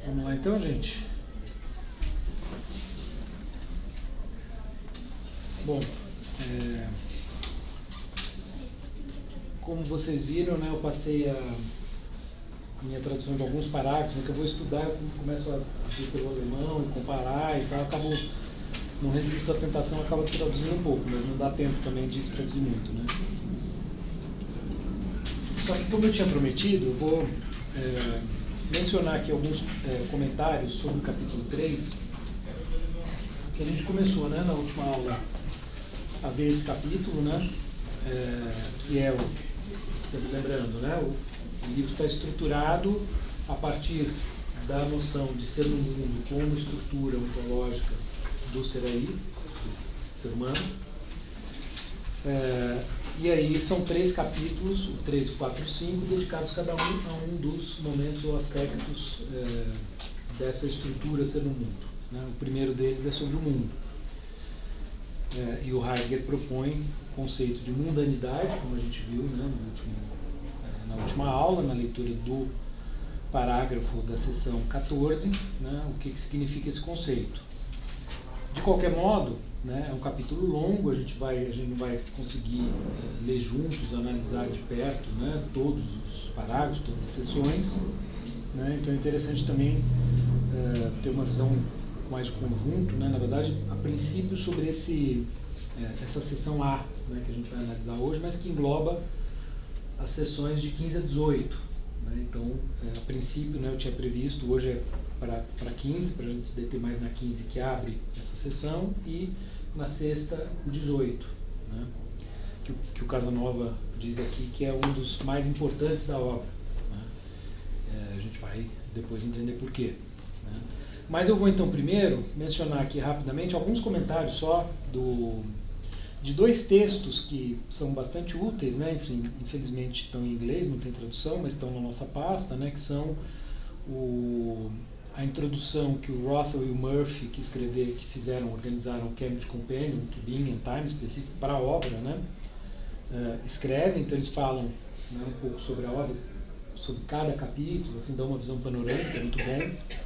Vamos lá então, gente. Bom, como vocês viram, né, eu passei a minha tradução de alguns parágrafos, né, que eu vou estudar, eu começo a ver pelo alemão e comparar e tal, acabo, não resisto à tentação, acabo traduzindo um pouco, mas não dá tempo também de traduzir muito, né? Só que como eu tinha prometido, eu vou mencionar aqui alguns comentários sobre o capítulo 3, que a gente começou, né, na última aula a ver esse capítulo, né, que é sempre lembrando, né, o livro está estruturado a partir da noção de ser no mundo como estrutura ontológica do ser aí, do ser humano. E aí são 3 capítulos, o 3, 4 e 5, dedicados cada um a um dos momentos ou aspectos dessa estrutura ser no mundo, né? O primeiro deles é sobre o mundo. E o Heidegger propõe o conceito de mundanidade, como a gente viu, né, na última aula, na leitura do parágrafo da seção 14, né, o que significa esse conceito. De qualquer modo, né, é um capítulo longo, a gente não vai conseguir ler juntos, analisar de perto, né, todos os parágrafos, todas as seções, né, então é interessante também ter uma visão mais de conjunto, né, na verdade, a princípio sobre essa seção A, né, que a gente vai analisar hoje, mas que engloba as seções de 15 a 18. Né, então, a princípio, né, eu tinha previsto, hoje é para 15, para a gente se deter mais na 15 que abre essa sessão, e na sexta o 18, né, que o Casanova diz aqui que é um dos mais importantes da obra. Né, a gente vai depois entender por quê. Né. Mas eu vou então primeiro mencionar aqui rapidamente alguns comentários só de 2 textos que são bastante úteis, né, enfim, infelizmente estão em inglês, não tem tradução, mas estão na nossa pasta, né, que são a introdução que o Rothwell e o Murphy que organizaram o Cambridge Companion, to Being and Time, específico para a obra, né, escrevem, então eles falam, né, um pouco sobre a obra, sobre cada capítulo, assim, dão uma visão panorâmica, é muito bom.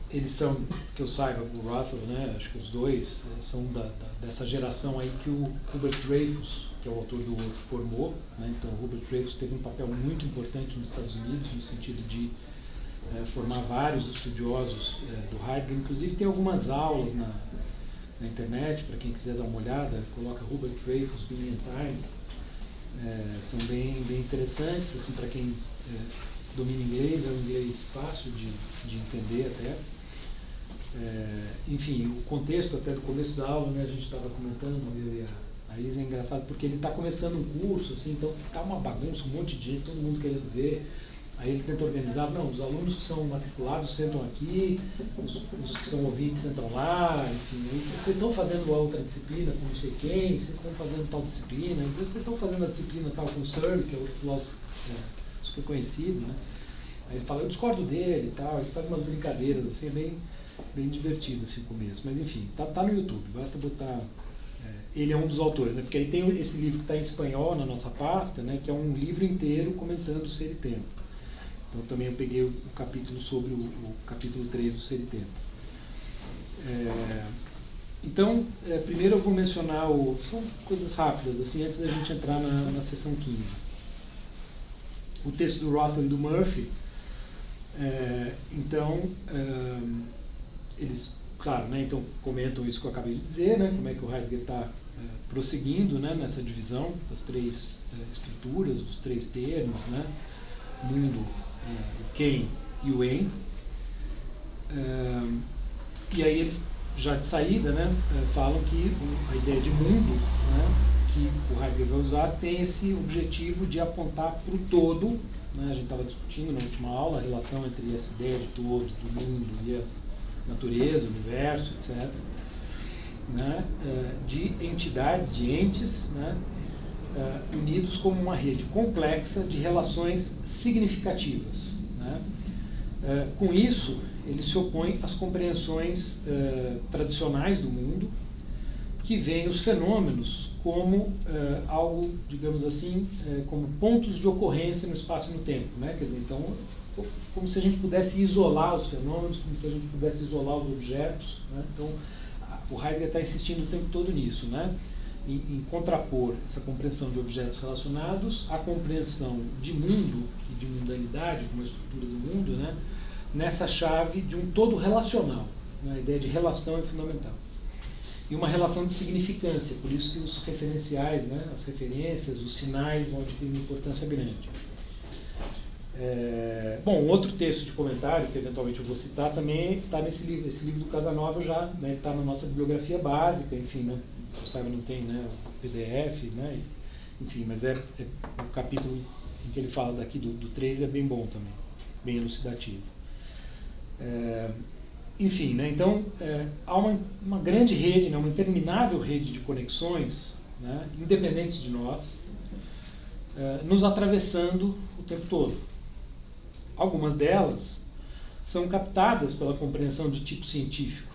Eles são, que eu saiba, o Rothwell, né, acho que os dois são dessa geração aí que o Hubert Dreyfus, que é o autor do Work, formou, né, então o Hubert Dreyfus teve um papel muito importante nos Estados Unidos, no sentido de formar vários estudiosos do Heidegger, inclusive tem algumas aulas na internet, para quem quiser dar uma olhada, coloca Hubert Dreyfus, Being and Time, são bem interessantes, assim, para quem domina inglês, é um inglês fácil de entender até. Enfim, o contexto até do começo da aula, né, a gente estava comentando, eu e a Isa, é engraçado porque ele está começando um curso, assim, então está uma bagunça, um monte de gente, todo mundo querendo ver. Aí ele tenta organizar, não, os alunos que são matriculados sentam aqui, os que são ouvintes sentam lá, enfim, vocês estão fazendo a outra disciplina com não sei quem, vocês estão fazendo tal disciplina, vocês estão fazendo a disciplina tal com o Searle, que é outro filósofo super conhecido, né? Aí ele fala, eu discordo dele e tal, ele faz umas brincadeiras, assim, é bem divertido assim, o começo, mas enfim, tá no YouTube, basta botar, ele é um dos autores, né? Porque aí tem esse livro que está em espanhol na nossa pasta, né? Que é um livro inteiro comentando o Ser e Tempo. Então também eu peguei o capítulo sobre o capítulo 3 do Ser e Tempo. Então, primeiro eu vou mencionar, são coisas rápidas, assim, antes da gente entrar na seção 15. O texto do Rothwell e do Murphy, então, eles, claro, né, então comentam isso que eu acabei de dizer, né, como é que o Heidegger está prosseguindo, né, nessa divisão das 3 estruturas, dos 3 termos, né, mundo, o quem e o em. E aí eles, já de saída, né, falam que a ideia de mundo, né, que o Heidegger vai usar tem esse objetivo de apontar para o todo, né, a gente estava discutindo na última aula a relação entre essa ideia de todo, do mundo e a natureza, o universo, etc., né, de entidades, de entes, né, unidos como uma rede complexa de relações significativas. Né. Com isso, ele se opõe às compreensões tradicionais do mundo, que veem os fenômenos como algo, digamos assim, como pontos de ocorrência no espaço e no tempo. Né? Quer dizer, então, como se a gente pudesse isolar os fenômenos, como se a gente pudesse isolar os objetos, né? Então, o Heidegger está insistindo o tempo todo nisso, né? Em contrapor essa compreensão de objetos relacionados à compreensão de mundo e de mundanidade, como a estrutura do mundo, né? Nessa chave de um todo relacional, né? A ideia de relação é fundamental. E uma relação de significância, por isso que os referenciais, né? As referências, os sinais vão adquirir uma importância grande. Bom, outro texto de comentário que eventualmente eu vou citar também está nesse livro. Esse livro do Casanova já, né, está na nossa bibliografia básica, enfim, né, sabe, não tem, né, o PDF, né, enfim, mas o capítulo em que ele fala daqui do 3 é bem bom também, bem elucidativo. Enfim, né, então há uma grande rede, né, uma interminável rede de conexões, né, independentes de nós, nos atravessando o tempo todo. Algumas delas são captadas pela compreensão de tipo científico,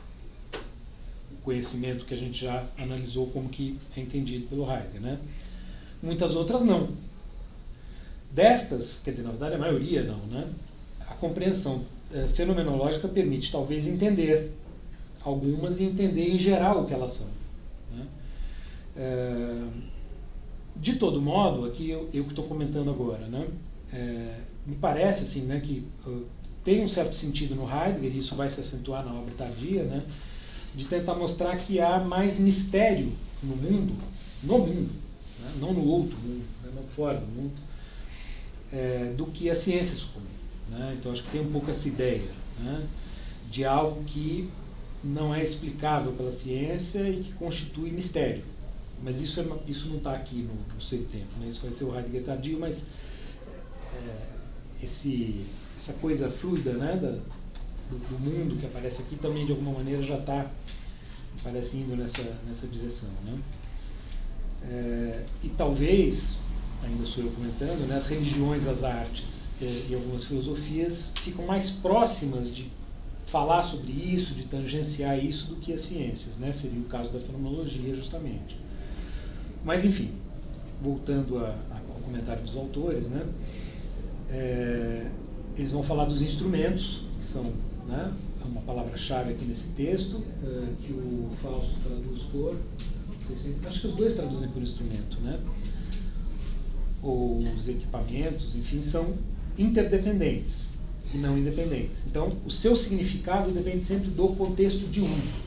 o conhecimento que a gente já analisou como que é entendido pelo Heidegger, né? Muitas outras não. Destas, quer dizer, na verdade a maioria não, né? A compreensão fenomenológica permite talvez entender algumas e entender em geral o que elas são, né? De todo modo, aqui eu que estou comentando agora, né? Me parece assim, né, que tem um certo sentido no Heidegger, e isso vai se acentuar na obra tardia, né, de tentar mostrar que há mais mistério no mundo, né, não no outro mundo, né, não fora do mundo, do que a ciência supõe, né? Então acho que tem um pouco essa ideia, né, de algo que não é explicável pela ciência e que constitui mistério. Mas isso não está aqui no seu tempo, né? Isso vai ser o Heidegger tardio, mas essa coisa fluida, né, do mundo que aparece aqui também de alguma maneira já está, parece, indo nessa direção, né? E talvez, ainda sou eu comentando, né, as religiões, as artes e algumas filosofias ficam mais próximas de falar sobre isso, de tangenciar isso, do que as ciências, né? Seria o caso da fenomenologia, justamente. Mas, enfim, voltando ao comentário dos autores, né? Eles vão falar dos instrumentos, que são, né, uma palavra-chave aqui nesse texto, que o Fausto traduz por, acho que os dois traduzem por instrumento, né? Ou os equipamentos, enfim, são interdependentes e não independentes. Então, o seu significado depende sempre do contexto de uso.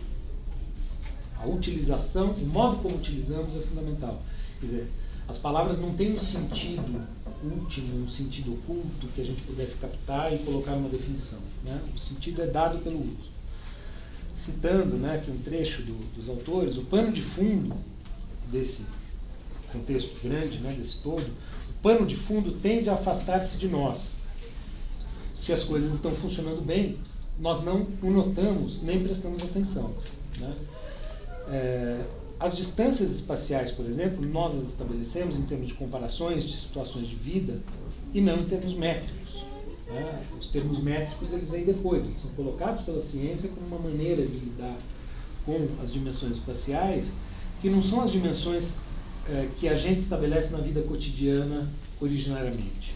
A utilização, o modo como utilizamos é fundamental. Quer dizer, as palavras não têm um sentido último, um sentido oculto que a gente pudesse captar e colocar numa definição, né? O sentido é dado pelo uso. Citando, né, aqui um trecho dos autores, o pano de fundo desse contexto grande, né, desse todo, o pano de fundo tende a afastar-se de nós. Se as coisas estão funcionando bem, nós não o notamos nem prestamos atenção, né? As distâncias espaciais, por exemplo, nós as estabelecemos em termos de comparações de situações de vida e não em termos métricos, né? Os termos métricos, eles vêm depois, eles são colocados pela ciência como uma maneira de lidar com as dimensões espaciais, que não são as dimensões que a gente estabelece na vida cotidiana originariamente.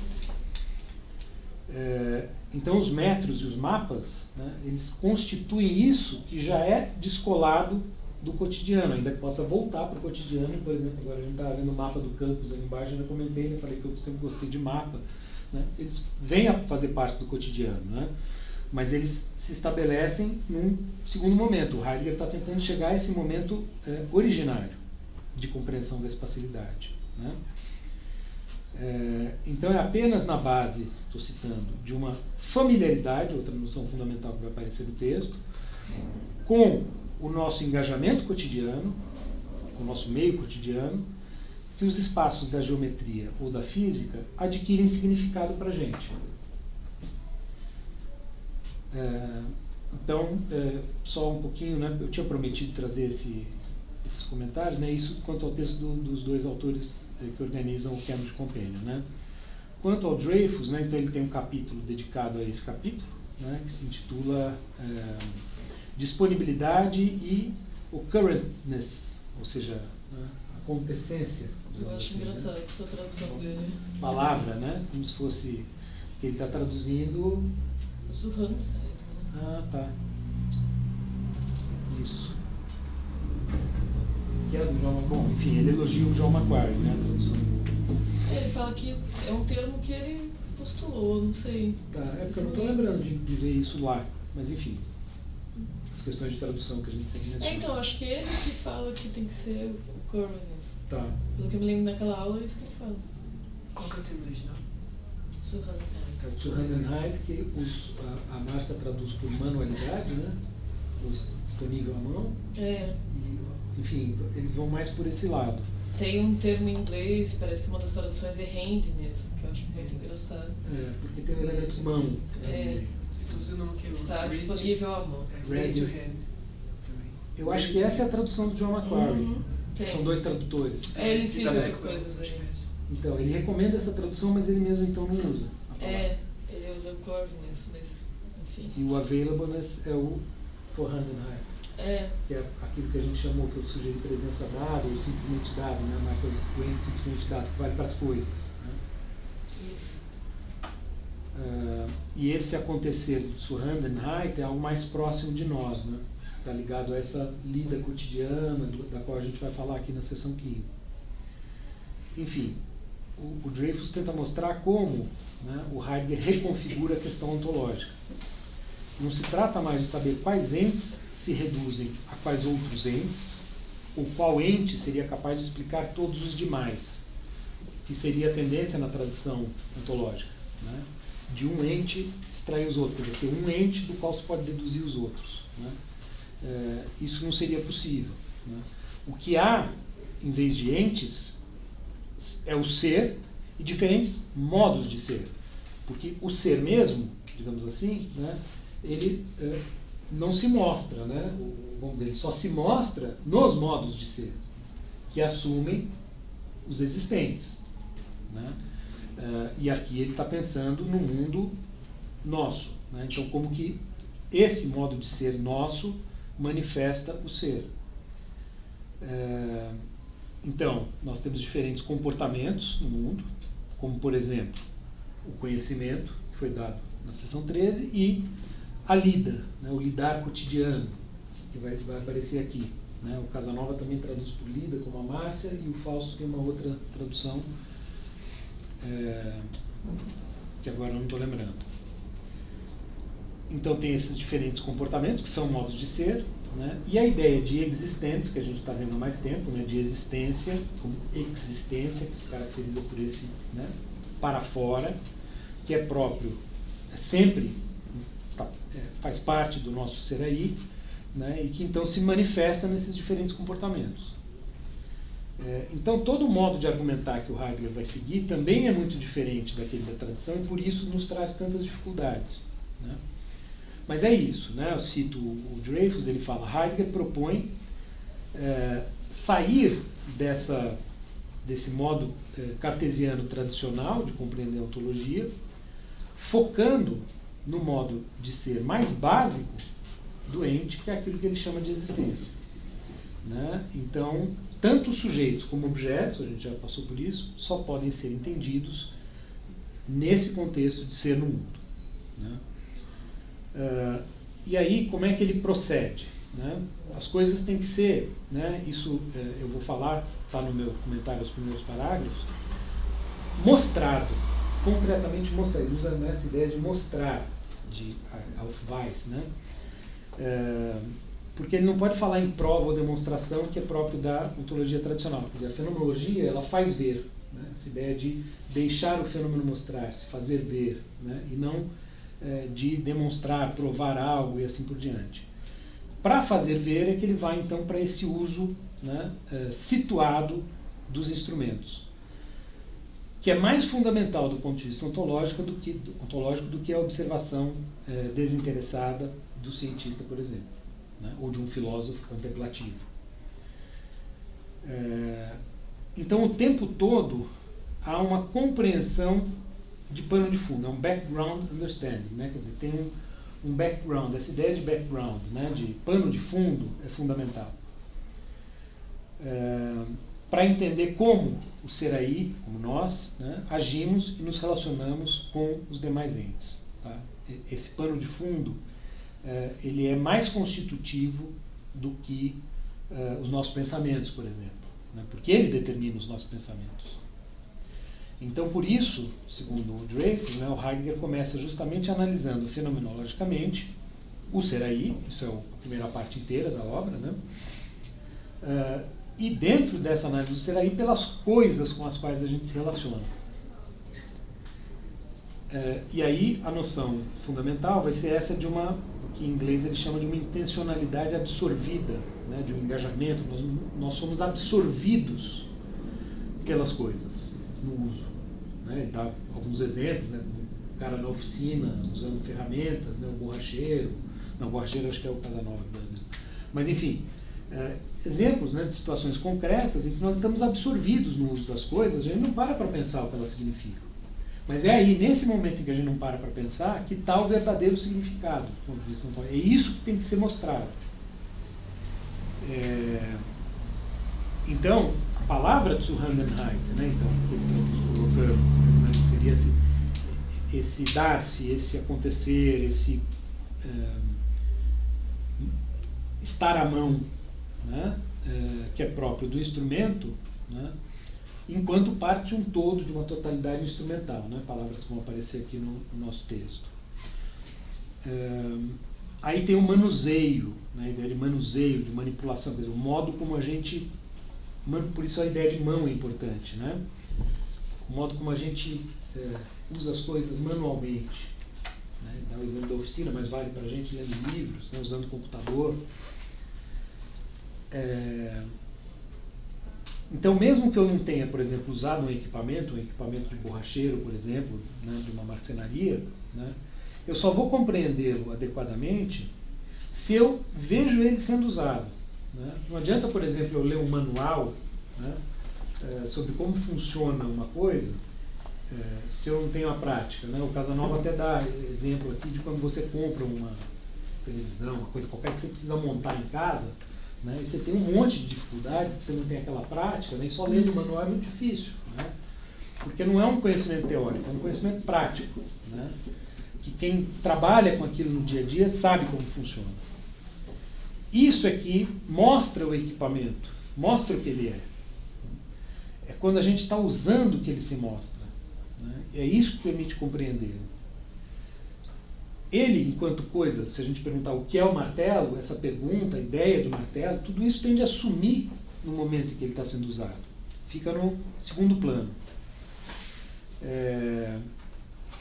Então os metros e os mapas, né, eles constituem isso que já é descolado do cotidiano, ainda que possa voltar para o cotidiano. Por exemplo, agora a gente está vendo o mapa do campus ali embaixo, eu já comentei, né, falei que eu sempre gostei de mapa, né, eles vêm a fazer parte do cotidiano, né, mas eles se estabelecem num segundo momento. O Heidegger está tentando chegar a esse momento originário de compreensão da espacialidade, né. Então é apenas na base, estou citando, de uma familiaridade, outra noção fundamental que vai aparecer no texto, com o nosso engajamento cotidiano, com o nosso meio cotidiano, que os espaços da geometria ou da física adquirem significado para a gente. Então, só um pouquinho, né, eu tinha prometido trazer esses comentários, né, isso quanto ao texto dos dois autores que organizam o Cambridge Companion, né. Quanto ao Dreyfus, né, então ele tem um capítulo dedicado a esse capítulo, né, que se intitula Disponibilidade e Occurrentness, ou seja, né, acontecência. Eu acho engraçado essa tradução dele. Palavra, né, como se fosse Ele está traduzindo... Suhan Sayadaw. Ah, tá. Isso. Que é do John... Bom, enfim, ele elogia o John Macquarie, né, a tradução. Ele fala que é um termo que ele postulou, não sei. Tá, é porque eu não estou lembrando de ver isso lá, mas enfim. As questões de tradução que a gente sempre menciona. Então, acho que ele que fala que tem que ser o Corvinus. Tá. Pelo que eu me lembro naquela aula, é isso que ele fala. Qual que é o termo original? Suhan. É o Zuhandenheit, que a Márcia traduz por manualidade, né? Disponível à mão. É. E, enfim, eles vão mais por esse lado. Tem um termo em inglês, parece que uma das traduções é handiness, que eu acho muito engraçado. É, porque tem o elemento mão. É. Estou usando o que? Está Read disponível à mão. to, read to hand. Eu acho que essa é a tradução do John Macquarie. Tem. São dois tradutores. É, ele cita Tá essas bem, coisas acho aí. que é essa. Então, ele recomenda essa tradução, mas ele mesmo então não usa a palavra. É, ele usa o Corvinus, mas enfim. E o availableness é o Vorhandenheit, É, que é aquilo que a gente chamou, que eu sugeri presença dada ou simplesmente dado, né? A Márcia diz doente simplesmente dado, que vale para as coisas. Né? isso. E esse acontecer do Zuhandenheit é algo mais próximo de nós, né? Está ligado a essa lida cotidiana, da qual a gente vai falar aqui na sessão 15. Enfim, o Dreyfus tenta mostrar como, né, o Heidegger reconfigura a questão ontológica. Não se trata mais de saber quais entes se reduzem a quais outros entes, ou qual ente seria capaz de explicar todos os demais, que seria a tendência na tradição ontológica, né? De um ente extrair os outros, quer dizer, ter um ente do qual se pode deduzir os outros, né? Isso não seria possível, né? O que há, em vez de entes, é o ser e diferentes modos de ser. Porque o ser mesmo, digamos assim, né, ele não se mostra, né? Vamos dizer, ele só se mostra nos modos de ser, que assumem os existentes, né? E aqui ele está pensando no mundo nosso, né? Então, como que esse modo de ser nosso manifesta o ser. Então, nós temos diferentes comportamentos no mundo, como, por exemplo, o conhecimento, que foi dado na seção 13, e a lida, né, o lidar cotidiano, que vai aparecer aqui, né? O Casanova também traduz por lida, como a Márcia, e o Fausto tem uma outra tradução, que agora eu não estou lembrando. Então tem esses diferentes comportamentos, que são modos de ser, né? E a ideia de existentes, que a gente está vendo há mais tempo, né? De existência, como existência, que se caracteriza por esse, né, para fora, que é próprio, sempre faz parte do nosso ser aí, né? E que então se manifesta nesses diferentes comportamentos. Então todo o modo de argumentar que o Heidegger vai seguir também é muito diferente daquele da tradição e por isso nos traz tantas dificuldades, né? Mas é isso, né? Eu cito o Dreyfus, ele fala, Heidegger propõe sair desse modo cartesiano tradicional de compreender a ontologia, focando no modo de ser mais básico do ente, que é aquilo que ele chama de existência, né? Então, tanto sujeitos como objetos, a gente já passou por isso, só podem ser entendidos nesse contexto de ser no mundo, né? E aí, como é que ele procede, né? As coisas têm que ser, né, isso eu vou falar, está no meu comentário, os primeiros parágrafos, mostrado, concretamente mostrado. Ele usa essa ideia de mostrar, de Aufweis, né? Porque ele não pode falar em prova ou demonstração, que é próprio da ontologia tradicional. Quer dizer, a fenomenologia, ela faz ver, né? Essa ideia de deixar o fenômeno mostrar-se, fazer ver, né? E não de demonstrar, provar algo e assim por diante. Para fazer ver é que ele vai então para esse uso, né, situado dos instrumentos, que é mais fundamental do ponto de vista ontológico do que a observação desinteressada do cientista, por exemplo, né, ou de um filósofo contemplativo. Então, o tempo todo há uma compreensão de pano de fundo, é um background understanding, né? Quer dizer, tem um background, essa ideia de background, né, de pano de fundo, é fundamental. para entender como o ser aí, como nós, né, agimos e nos relacionamos com os demais entes. Tá? Esse pano de fundo ele é mais constitutivo do que os nossos pensamentos, por exemplo, né, porque ele determina os nossos pensamentos. Então, por isso, segundo o Dreyfus, né, o Heidegger começa justamente analisando fenomenologicamente o ser aí, isso é a primeira parte inteira da obra, né, e dentro dessa análise do ser aí, pelas coisas com as quais a gente se relaciona. E aí a noção fundamental vai ser essa de uma, que em inglês ele chama de uma intencionalidade absorvida, né, de um engajamento. Nós somos absorvidos pelas coisas no uso. Né? Ele dá alguns exemplos, né, o cara na oficina usando ferramentas, né, o borracheiro. Não, o borracheiro acho que é o Casanova do Brasil. Mas enfim, exemplos, né, de situações concretas em que nós estamos absorvidos no uso das coisas, a gente não para pensar o que elas significam. Mas é aí, nesse momento em que a gente não para pensar, que está o verdadeiro significado do ponto de vista ontológico. É isso que tem que ser mostrado. Então, a palavra Zusammenhalt, né, então, que estamos colocando, né, seria esse dar-se, esse acontecer, esse estar à mão, né, que é próprio do instrumento, né, enquanto parte um todo de uma totalidade instrumental, né, palavras que vão aparecer aqui no nosso texto. Aí tem o manuseio, né, a ideia de manuseio, de manipulação, quer dizer, o modo como a gente, por isso a ideia de mão é importante, né, o modo como a gente usa as coisas manualmente. Né, dá o exemplo da oficina, mas vale para a gente lendo livros, né, usando o computador. Então, mesmo que eu não tenha, por exemplo, usado um equipamento de borracheiro, por exemplo, né, de uma marcenaria, né, eu só vou compreendê-lo adequadamente se eu vejo ele sendo usado. Né? Não adianta, por exemplo, eu ler um manual, né, sobre como funciona uma coisa, se eu não tenho a prática. Né? O Casanova até dá exemplo aqui de quando você compra uma televisão, uma coisa qualquer que você precisa montar em casa, né, e você tem um monte de dificuldade, porque você não tem aquela prática, né, e só ler o manual é muito difícil. Né, porque não é um conhecimento teórico, é um conhecimento prático. Né, que quem trabalha com aquilo no dia a dia sabe como funciona. Isso aqui mostra o equipamento, mostra o que ele é. É quando a gente está usando que ele se mostra. Né, é isso que permite compreender. Ele, enquanto coisa, se a gente perguntar o que é o martelo, essa pergunta, a ideia do martelo, tudo isso tende a sumir no momento em que ele está sendo usado. Fica no segundo plano.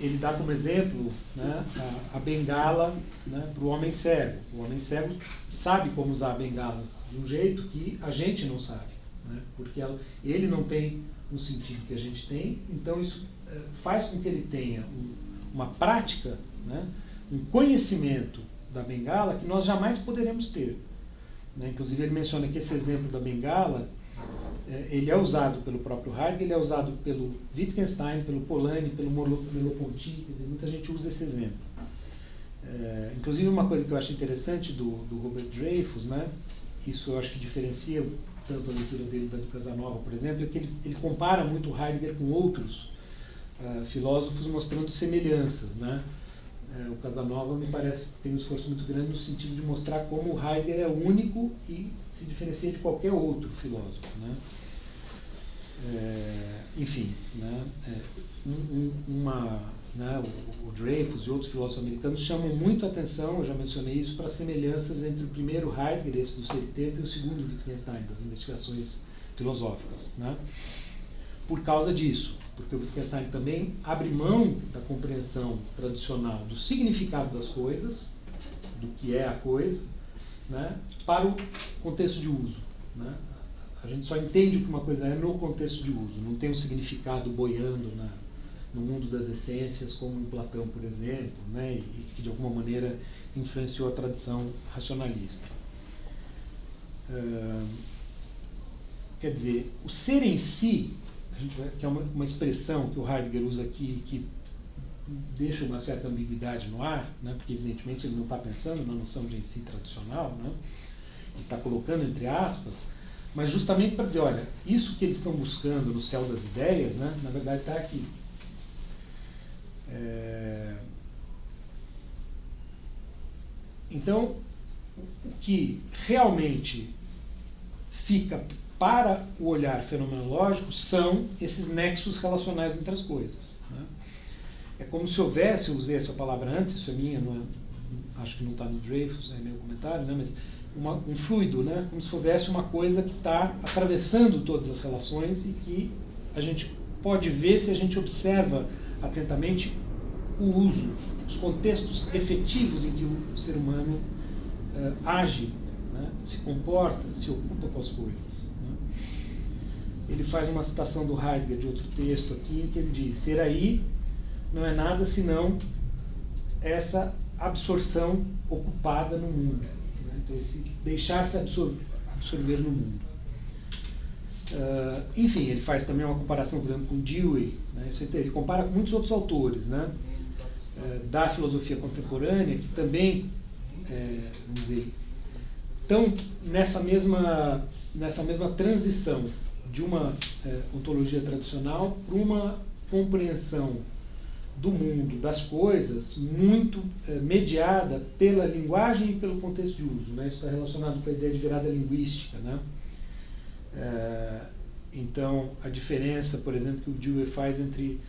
Ele dá como exemplo, né, a bengala, né, para o homem cego. O homem cego sabe como usar a bengala de um jeito que a gente não sabe. Né, porque ele não tem um sentido que a gente tem, então isso faz com que ele tenha uma prática, né, um conhecimento da bengala que nós jamais poderemos ter. Né? Inclusive ele menciona que esse exemplo da bengala, ele é usado pelo próprio Heidegger, ele é usado pelo Wittgenstein, pelo Polanyi, pelo Merleau-Ponty, quer dizer, muita gente usa esse exemplo. Inclusive uma coisa que eu acho interessante do Robert Dreyfus, né? Isso eu acho que diferencia tanto a leitura dele da do Casanova, por exemplo, é que ele compara muito o Heidegger com outros filósofos mostrando semelhanças, né? O Casanova me parece que tem um esforço muito grande no sentido de mostrar como o Heidegger é único e se diferencia de qualquer outro filósofo. Né? Enfim, né? Né? O Dreyfus e outros filósofos americanos chamam muito a atenção, eu já mencionei isso, para semelhanças entre o primeiro Heidegger, esse do Ser e Tempo, e o segundo Wittgenstein, das investigações filosóficas. Né? Por causa disso. Porque o Wittgenstein também abre mão da compreensão tradicional do significado das coisas, do que é a coisa, né, para o contexto de uso. Né? A gente só entende o que uma coisa é no contexto de uso, não tem um significado boiando no mundo das essências, como em Platão, por exemplo, né, e que de alguma maneira influenciou a tradição racionalista. Quer dizer, o ser em si, que é uma expressão que o Heidegger usa aqui que deixa uma certa ambiguidade no ar, né, porque evidentemente ele não está pensando na noção de em si tradicional, né, ele está colocando entre aspas, mas justamente para dizer, olha, isso que eles estão buscando no céu das ideias, né, na verdade está aqui. Então, o que realmente fica para o olhar fenomenológico são esses nexos relacionais entre as coisas, né? É como se houvesse, eu usei essa palavra antes, isso é minha, não é, acho que não está no Dreyfus, é meu comentário, né, mas um fluido, né, como se houvesse uma coisa que está atravessando todas as relações e que a gente pode ver se a gente observa atentamente o uso, os contextos efetivos em que o ser humano age, né, se comporta, se ocupa com as coisas, né. Ele faz uma citação do Heidegger de outro texto aqui, em que ele diz: ser aí não é nada senão essa absorção ocupada no mundo, né? Então, esse deixar-se absorver no mundo. Enfim, ele faz também uma comparação, por exemplo, com Dewey, né? Ele compara com muitos outros autores, né, da filosofia contemporânea, que também, vamos dizer, estão nessa mesma transição de uma ontologia tradicional para uma compreensão do mundo, das coisas, muito mediada pela linguagem e pelo contexto de uso, né? Isso está relacionado com a ideia de virada linguística, né? Então, a diferença, por exemplo, que o Dewey faz entre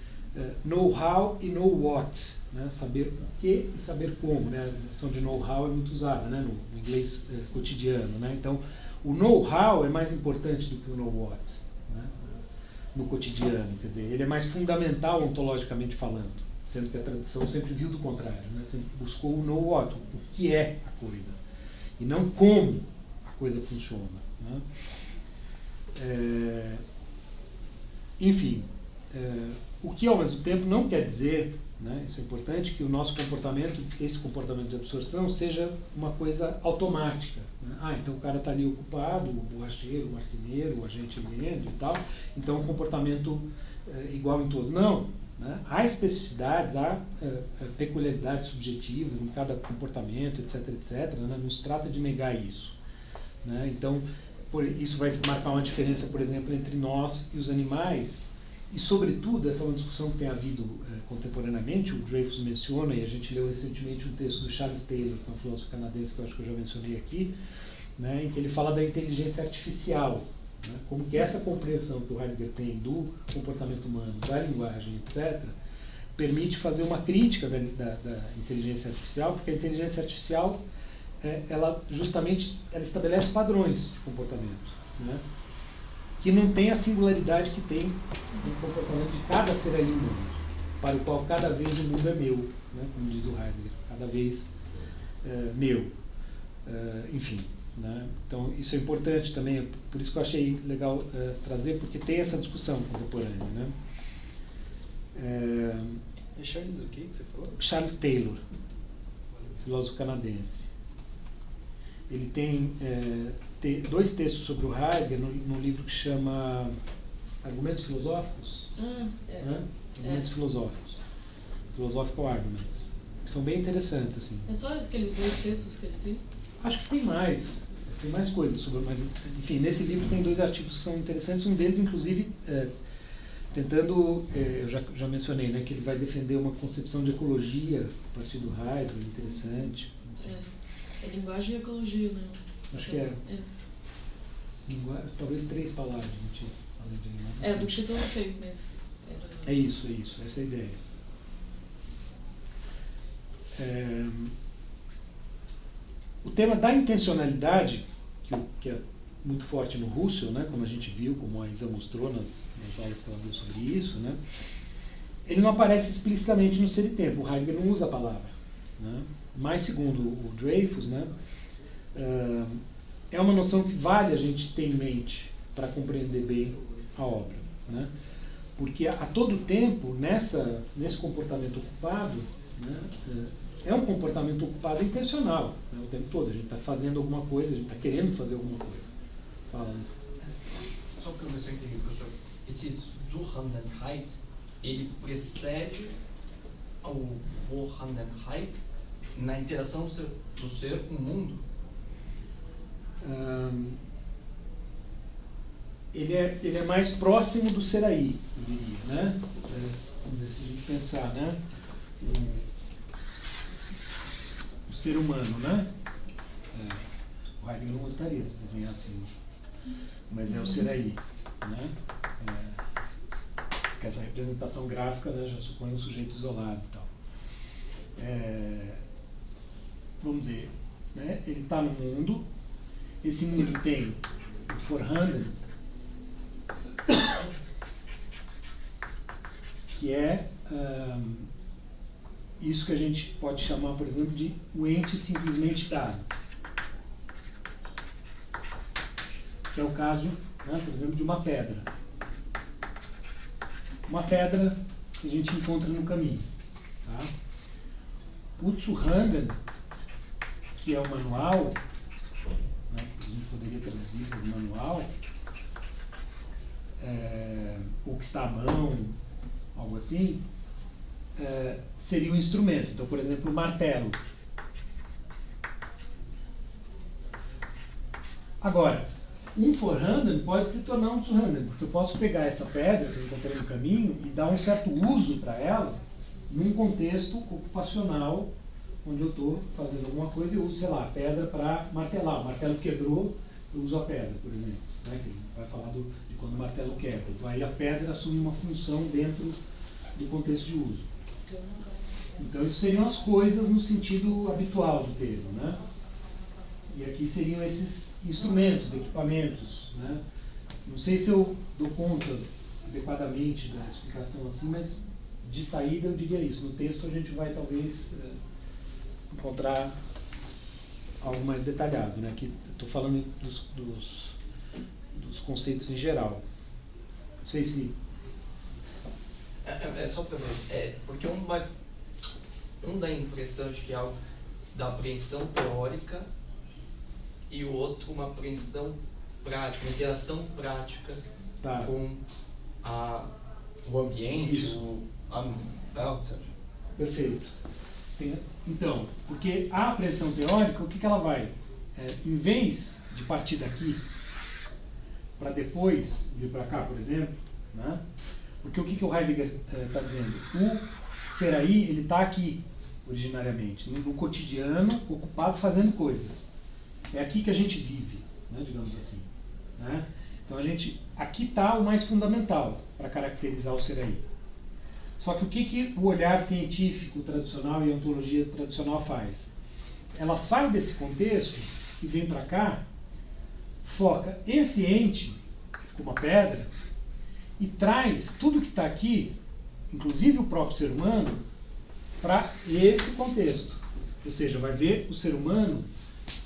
know-how e know-what, né? Saber o que e saber como, né? A noção de know-how é muito usada, né, no inglês cotidiano, né? Então, o know-how é mais importante do que o know-what, né, no cotidiano, quer dizer, ele é mais fundamental ontologicamente falando, sendo que a tradição sempre viu do contrário, né? Sempre buscou o know-what, o que é a coisa, e não como a coisa funciona, né? Enfim, o que ao mesmo tempo não quer dizer, né, isso é importante, que o nosso comportamento, esse comportamento de absorção, seja uma coisa automática, né? Então o cara está ali ocupado, o borracheiro, o marceneiro, o agente lendo e tal, então o comportamento igual em todos. Não, né? Há especificidades, há peculiaridades subjetivas em cada comportamento, etc, etc, né? Não se trata de negar isso, né? Então, isso vai marcar uma diferença, por exemplo, entre nós e os animais. E, sobretudo, essa é uma discussão que tem havido contemporaneamente, o Dreyfus menciona, e a gente leu recentemente um texto do Charles Taylor, que é um filósofo canadense que eu acho que eu já mencionei aqui, né, em que ele fala da inteligência artificial, né, como que essa compreensão que o Heidegger tem do comportamento humano, da linguagem, etc., permite fazer uma crítica da inteligência artificial, porque a inteligência artificial, ela justamente estabelece padrões de comportamento, né, que não tem a singularidade que tem no comportamento de cada ser ali humano, para o qual cada vez o mundo é meu, né, como diz o Heidegger, cada vez meu. Enfim, né, então isso é importante também, por isso que eu achei legal trazer, porque tem essa discussão contemporânea, né. É Charles o que você falou? Charles Taylor, filósofo canadense. Ele tem dois textos sobre o Heidegger num livro que chama Argumentos Filosóficos, né? Argumentos Filosóficos, Philosophical Arguments, que são bem interessantes, assim. É só aqueles dois textos que ele tem? Acho que tem mais coisas sobre, mas enfim, nesse livro tem dois artigos que são interessantes, um deles inclusive tentando, eu já mencionei, né, que ele vai defender uma concepção de ecologia a partir do Heidegger, interessante. É linguagem e ecologia, né? Acho que talvez 3 palavras, além de linguagem. Do título eu não sei, mas... É isso, essa é a ideia. O tema da intencionalidade, que é muito forte no Husserl, né, como a gente viu, como a Isa mostrou nas aulas que ela deu sobre isso, né, ele não aparece explicitamente no Ser e Tempo. O Heidegger não usa a palavra, né, mas, segundo o Dreyfus, né, é uma noção que vale a gente ter em mente para compreender bem a obra, né? Porque a todo tempo, nesse comportamento ocupado, né, é um comportamento ocupado intencional, né, o tempo todo. A gente está fazendo alguma coisa, a gente está querendo fazer alguma coisa. Fala, Lucas. Só para ver se eu entendi, professor. Esse Zuhandenheit, ele precede ao Vorhandenheit na interação do ser com o mundo? ele é mais próximo do Seraí, eu diria, né? Vamos dizer, se a gente pensar, né? O ser humano, né? O Heidegger não gostaria de desenhar assim, mas é o Seraí, né? Porque essa representação gráfica, né, já supõe um sujeito isolado e tal. Vamos dizer, né? Ele está no mundo, esse mundo tem o Vorhanden, que é isso que a gente pode chamar, por exemplo, de o ente simplesmente dado. Que é o caso, né, por exemplo, de uma pedra. Uma pedra que a gente encontra no caminho. Tá? O Zuhanden, que é o manual, né, que a gente poderia traduzir por manual, ou que está à mão, algo assim, seria um instrumento. Então, por exemplo, o martelo. Agora, um Vorhanden pode se tornar um Zuhanden, porque eu posso pegar essa pedra que eu encontrei no caminho e dar um certo uso para ela num contexto ocupacional, onde eu estou fazendo alguma coisa e uso, sei lá, a pedra para martelar. O martelo quebrou, eu uso a pedra, por exemplo. Né? Que vai falar de quando o martelo quebra. Então aí a pedra assume uma função dentro do contexto de uso. Então isso seriam as coisas no sentido habitual do termo, né? E aqui seriam esses instrumentos, equipamentos, né? Não sei se eu dou conta adequadamente da explicação assim, mas de saída eu diria isso. No texto a gente vai talvez encontrar algo mais detalhado, né? Aqui estou falando dos conceitos em geral. Não sei se... Só para ver, porque um dá a impressão de que é algo da apreensão teórica e o outro uma apreensão prática, uma interação prática com o ambiente, etc. Perfeito. Então, porque a apreensão teórica, o que ela vai? Em vez de partir daqui para depois vir para cá, por exemplo, né? Porque o que o Heidegger está dizendo? O Seraí, ele está aqui, originariamente, no cotidiano, ocupado fazendo coisas. É aqui que a gente vive, né, digamos assim. Né? Então, aqui está o mais fundamental para caracterizar o Seraí. Só que o que o olhar científico tradicional e a ontologia tradicional faz? Ela sai desse contexto e vem para cá, foca esse ente, como a pedra, e traz tudo que está aqui, inclusive o próprio ser humano, para esse contexto. Ou seja, vai ver o ser humano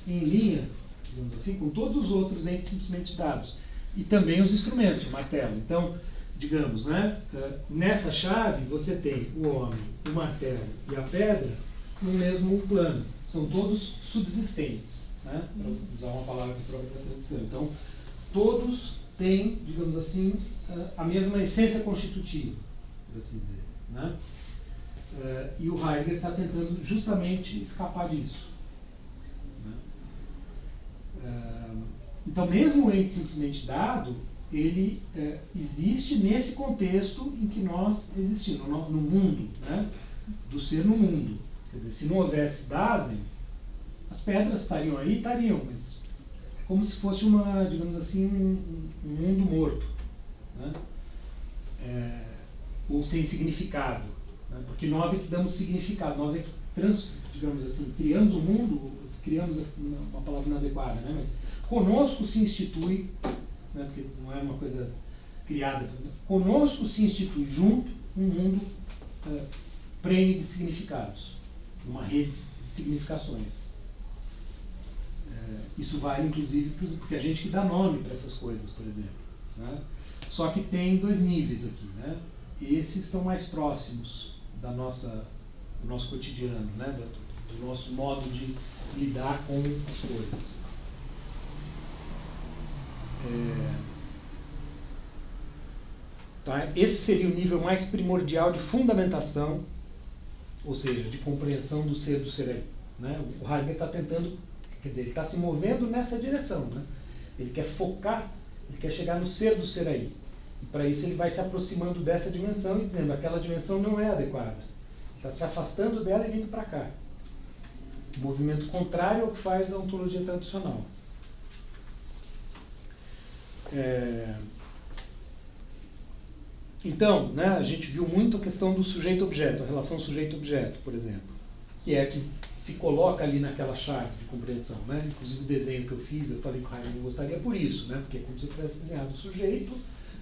em linha, digamos assim, com todos os outros entes simplesmente dados. E também os instrumentos, o martelo. Então, digamos, né, nessa chave você tem o homem, o martelo e a pedra no mesmo plano. São todos subsistentes, né, para usar uma palavra que própria da tradição. Então, todos têm, digamos assim, a mesma essência constitutiva, por assim dizer. Né? E o Heidegger está tentando justamente escapar disso. Né? Então, mesmo o ente simplesmente dado, ele existe nesse contexto em que nós existimos, no mundo, né? Do ser no mundo. Quer dizer, se não houvesse Dasein, as pedras estariam aí, mas é como se fosse digamos assim, um mundo morto, né? Ou sem significado, né? Porque nós é que damos significado, nós é que digamos assim, criamos o mundo, criamos uma palavra inadequada, né? Mas conosco se institui, né? Porque não é uma coisa criada, conosco se institui junto um mundo prenhe de significados, uma rede de significações. Isso vale, inclusive, porque a gente que dá nome para essas coisas, por exemplo. Né? Só que tem dois níveis aqui. Né? Esses estão mais próximos do nosso cotidiano, né? do nosso modo de lidar com as coisas. Tá? Esse seria o nível mais primordial de fundamentação, ou seja, de compreensão do ser aí. Né? O Heidegger está tentando, quer dizer, ele está se movendo nessa direção. Né? Ele quer focar Ele quer chegar no ser do ser aí. E para isso ele vai se aproximando dessa dimensão e dizendo aquela dimensão não é adequada. Ele está se afastando dela e vindo para cá. O movimento contrário ao que faz a ontologia tradicional. Então, né, a gente viu muito a questão do sujeito-objeto, a relação sujeito-objeto, por exemplo, que é a que se coloca ali naquela chave de compreensão. Né? Inclusive o desenho que eu fiz, eu falei que o Heidegger gostaria por isso, né? Porque é como se eu tivesse desenhado o sujeito,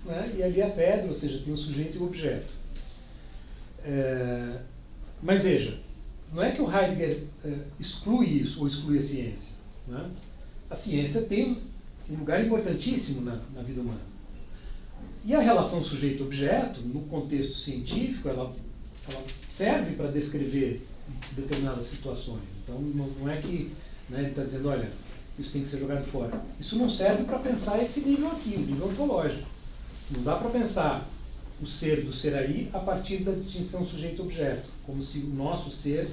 né? E ali a pedra, ou seja, tem o sujeito e o objeto. Mas veja, não é que o Heidegger exclui isso ou exclui a ciência. Né? A ciência tem um lugar importantíssimo na vida humana. E a relação sujeito-objeto, no contexto científico, ela serve para descrever determinadas situações. Então, não é que, né, ele está dizendo, olha, isso tem que ser jogado fora. Isso não serve para pensar esse nível aqui, o nível ontológico. Não dá para pensar o ser do ser aí a partir da distinção sujeito-objeto, como se o nosso ser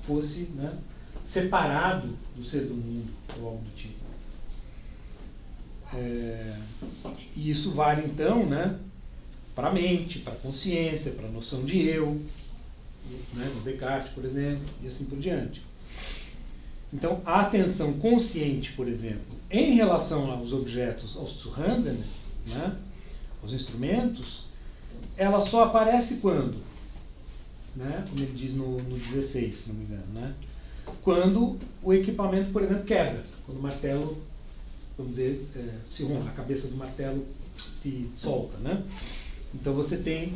fosse, né, separado do ser do mundo, ou algo do tipo. E isso vale, então, né, para a mente, para a consciência, para a noção de eu, né, no Descartes, por exemplo, e assim por diante. Então, a atenção consciente, por exemplo, em relação aos objetos, aos Zuhanden, né, aos instrumentos, ela só aparece quando? Né, como ele diz no 16, se não me engano, né, quando o equipamento, por exemplo, quebra, quando o martelo, vamos dizer, se rompe, a cabeça do martelo se solta, né? Então você tem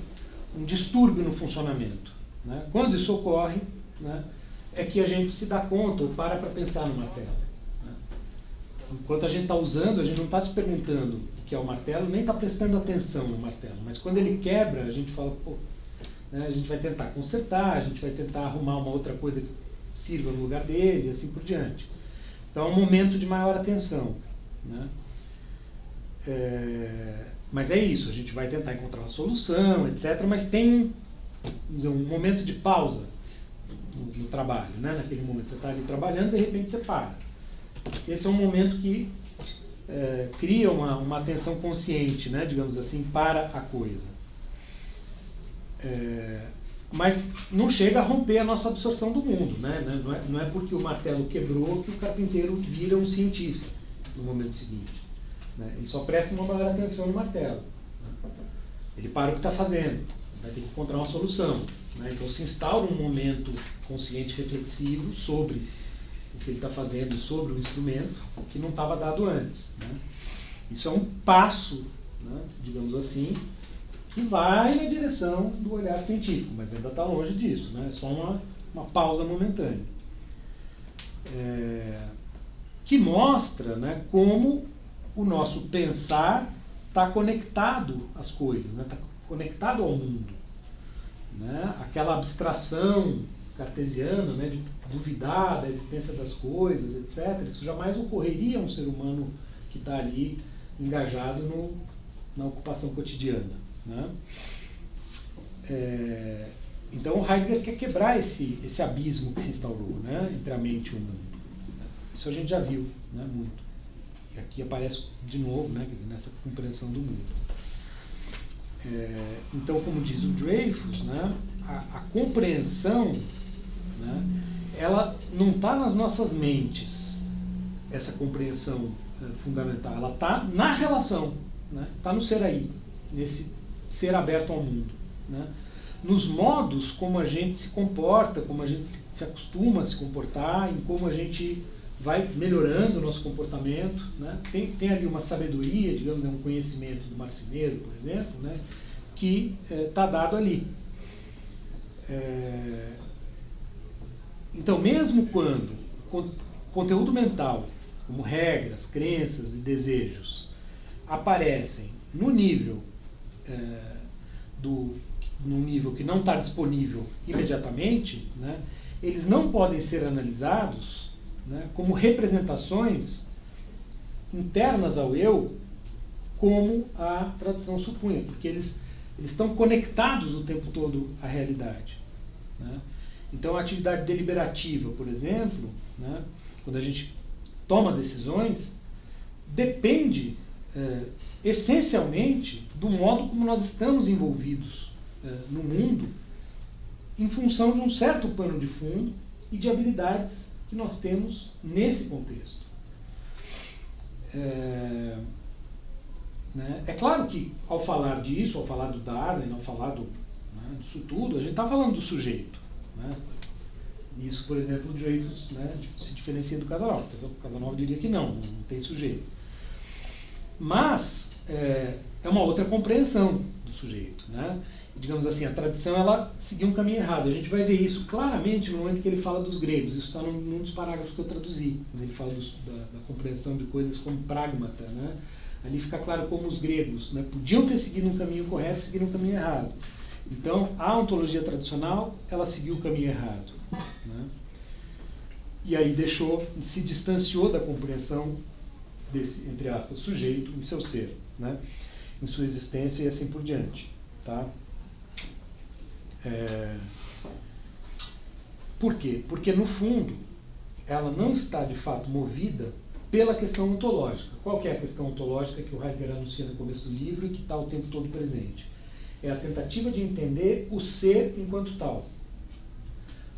um distúrbio no funcionamento. Né? Quando isso ocorre, né, é que a gente se dá conta ou para pensar no martelo. Né? Enquanto a gente está usando, a gente não está se perguntando o que é o martelo, nem está prestando atenção no martelo. Mas quando ele quebra, a gente fala, pô, né, a gente vai tentar consertar, a gente vai tentar arrumar uma outra coisa que sirva no lugar dele, e assim por diante. Então é um momento de maior atenção. Né? Mas é isso, a gente vai tentar encontrar uma solução, etc. Mas tem um momento de pausa no trabalho, né? Naquele momento você está ali trabalhando, de repente você para. Esse é um momento que cria uma atenção consciente, né? Digamos assim, para a coisa. Mas não chega a romper a nossa absorção do mundo, né? Não é porque o martelo quebrou que o carpinteiro vira um cientista no momento seguinte. Né? Ele só presta uma maior atenção no martelo. Né? Ele para o que está fazendo, vai ter que encontrar uma solução. Né? Então se instaura um momento consciente reflexivo sobre o que ele está fazendo, sobre o instrumento, que não estava dado antes. Né? Isso é um passo, né, digamos assim, que vai na direção do olhar científico, mas ainda está longe disso. Né? É só uma pausa momentânea. Que mostra, né, como o nosso pensar está conectado às coisas, está, né, conectado ao mundo. Né? Aquela abstração cartesiana, né, de duvidar da existência das coisas, etc., isso jamais ocorreria a um ser humano que está ali engajado na ocupação cotidiana. Né? Então o Heidegger quer quebrar esse abismo que se instaurou, né, entre a mente e o mundo. Isso a gente já viu, né, muito. E aqui aparece de novo, né, quer dizer, nessa compreensão do mundo. Então, como diz o Dreyfus, né, a compreensão, né, ela não está nas nossas mentes, essa compreensão fundamental. Ela está na relação, né, está no ser aí, nesse ser aberto ao mundo. Né, nos modos como a gente se comporta, como a gente se acostuma a se comportar, em como a gente vai melhorando o nosso comportamento. Né? Tem ali uma sabedoria, digamos, né, um conhecimento do marceneiro, por exemplo, né, que está dado ali. Então, mesmo quando conteúdo mental, como regras, crenças e desejos, aparecem no nível num nível que não está disponível imediatamente, né, eles não podem ser analisados, né, como representações internas ao eu, como a tradição supunha, porque eles estão conectados o tempo todo à realidade. Né? Então, a atividade deliberativa, por exemplo, né, quando a gente toma decisões, depende essencialmente do modo como nós estamos envolvidos no mundo, em função de um certo pano de fundo e de habilidades que nós temos nesse contexto. É claro que, ao falar disso, ao falar do Dasein, ao falar disso tudo, a gente está falando do sujeito. Né? Isso, por exemplo, o Dreyfus, né, se diferencia do Casanova. O Casanova diria que não tem sujeito. Mas é uma outra compreensão do sujeito. Né? Digamos assim, a tradição ela seguiu um caminho errado. A gente vai ver isso claramente no momento que ele fala dos gregos. Isso está num dos parágrafos que eu traduzi, quando ele fala da compreensão de coisas como pragmata. Né? Ali fica claro como os gregos, né, podiam ter seguido um caminho correto e seguiram um caminho errado. Então, a ontologia tradicional, ela seguiu o caminho errado. Né? E aí se distanciou da compreensão desse, entre aspas, sujeito em seu ser, né? Em sua existência e assim por diante. Tá? Por quê? Porque, no fundo, ela não está, de fato, movida pela questão ontológica. Qual que é a questão ontológica que o Heidegger anuncia no começo do livro e que está o tempo todo presente? É a tentativa de entender o ser enquanto tal.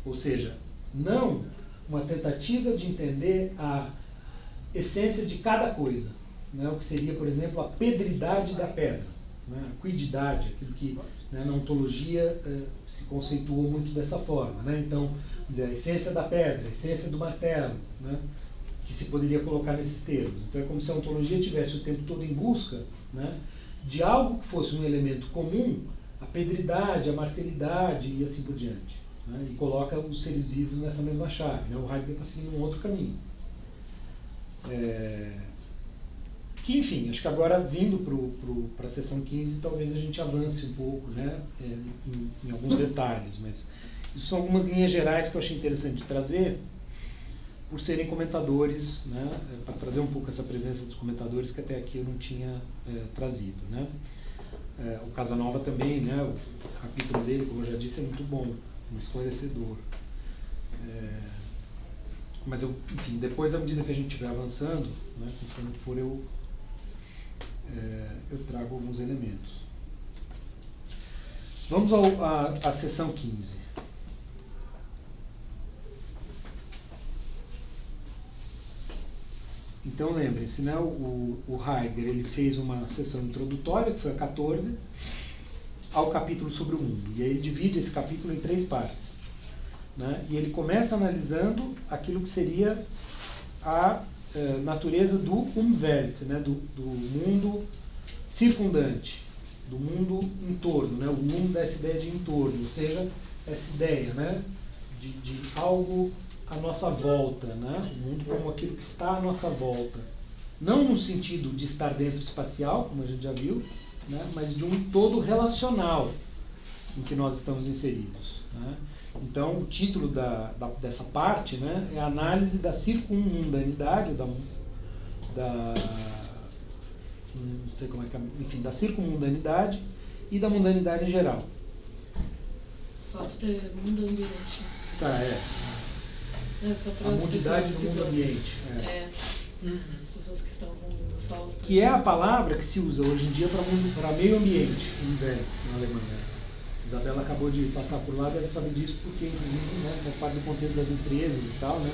Ou seja, não uma tentativa de entender a essência de cada coisa, né? O que seria, por exemplo, a pedridade da pedra, né? A quididade, aquilo que, né, na ontologia se conceituou muito dessa forma. Né? Então, a essência da pedra, a essência do martelo, né? Que se poderia colocar nesses termos. Então é como se a ontologia tivesse o tempo todo em busca, né, de algo que fosse um elemento comum, a pedridade, a martelidade e assim por diante. Né, e coloca os seres vivos nessa mesma chave. Né, o Heidegger está seguindo um outro caminho. Que, enfim, acho que agora, vindo para a seção 15, talvez a gente avance um pouco, né, em alguns detalhes, mas isso são algumas linhas gerais que eu achei interessante de trazer, por serem comentadores, né, para trazer um pouco essa presença dos comentadores que até aqui eu não tinha trazido. Né. O Casanova também, né, o capítulo dele, como eu já disse, é muito bom, muito esclarecedor. Mas, enfim, depois, à medida que a gente estiver avançando, né, conforme for, eu trago alguns elementos. Vamos à seção 15. Então, lembrem-se, né, o Heidegger ele fez uma sessão introdutória, que foi a 14, ao capítulo sobre o mundo. E aí ele divide esse capítulo em 3 partes. Né, e ele começa analisando aquilo que seria a natureza do Umwelt, né, do mundo circundante, do mundo em torno. Né, o mundo dessa ideia de entorno, ou seja, essa ideia, né, de algo à nossa volta, né? O mundo como aquilo que está à nossa volta. Não no sentido de estar dentro espacial, como a gente já viu, né? Mas de um todo relacional em que nós estamos inseridos. Né? Então, o título dessa parte, né, é a análise da circunmundanidade, não sei como é que é, enfim, da circunmundanidade e da mundanidade em geral. Pode ter mundo ambiente. Tá, a mundidade do mundo ambiente. As pessoas que estão com Fausto. Que é a palavra que se usa hoje em dia para meio ambiente, Umwelt, na Alemanha. Isabela acabou de passar por lá, deve saber disso, porque, inclusive, né, faz parte do contexto das empresas e tal, né?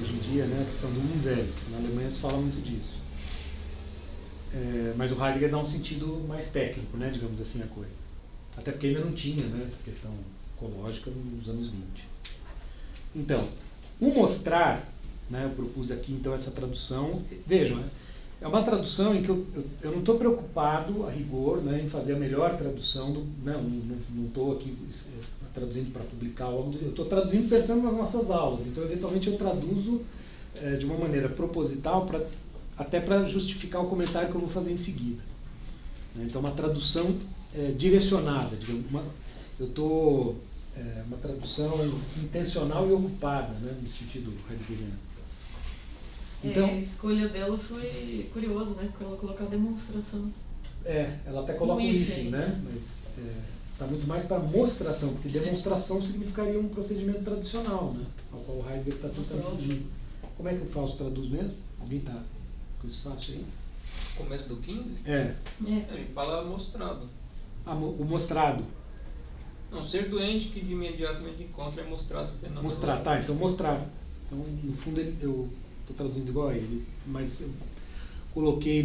Hoje em dia, né, a questão do Umwelt. Na Alemanha se fala muito disso. Mas o Heidegger dá um sentido mais técnico, né, digamos assim, a coisa. Até porque ainda não tinha, né, essa questão ecológica nos anos 20. Então, o mostrar, né, eu propus aqui então essa tradução. Vejam, né, é uma tradução em que eu não estou preocupado, a rigor, né, em fazer a melhor tradução, não estou aqui traduzindo para publicar algo, eu estou traduzindo pensando nas nossas aulas. Então, eventualmente, eu traduzo de uma maneira proposital, até para justificar o comentário que eu vou fazer em seguida. Então, uma tradução direcionada, digamos, eu estou... uma tradução intencional e ocupada, né, no sentido heideggeriano. Então, a escolha dela foi curiosa, né? Porque ela colocou a demonstração. Ela até coloca o hífen, né? Mas está muito mais para mostração, porque demonstração significaria um procedimento tradicional, né? Ao qual o Heidegger está tentando fugir. Como é que o Fausto traduz mesmo? Alguém está com isso fácil aí? Começo do 15? É, Ele fala mostrado. o mostrado. Não, ser doente que de imediatamente encontra é mostrado fenômeno. Mostrar, tá, então mostrar. Então, no fundo, eu estou traduzindo igual a ele, mas eu coloquei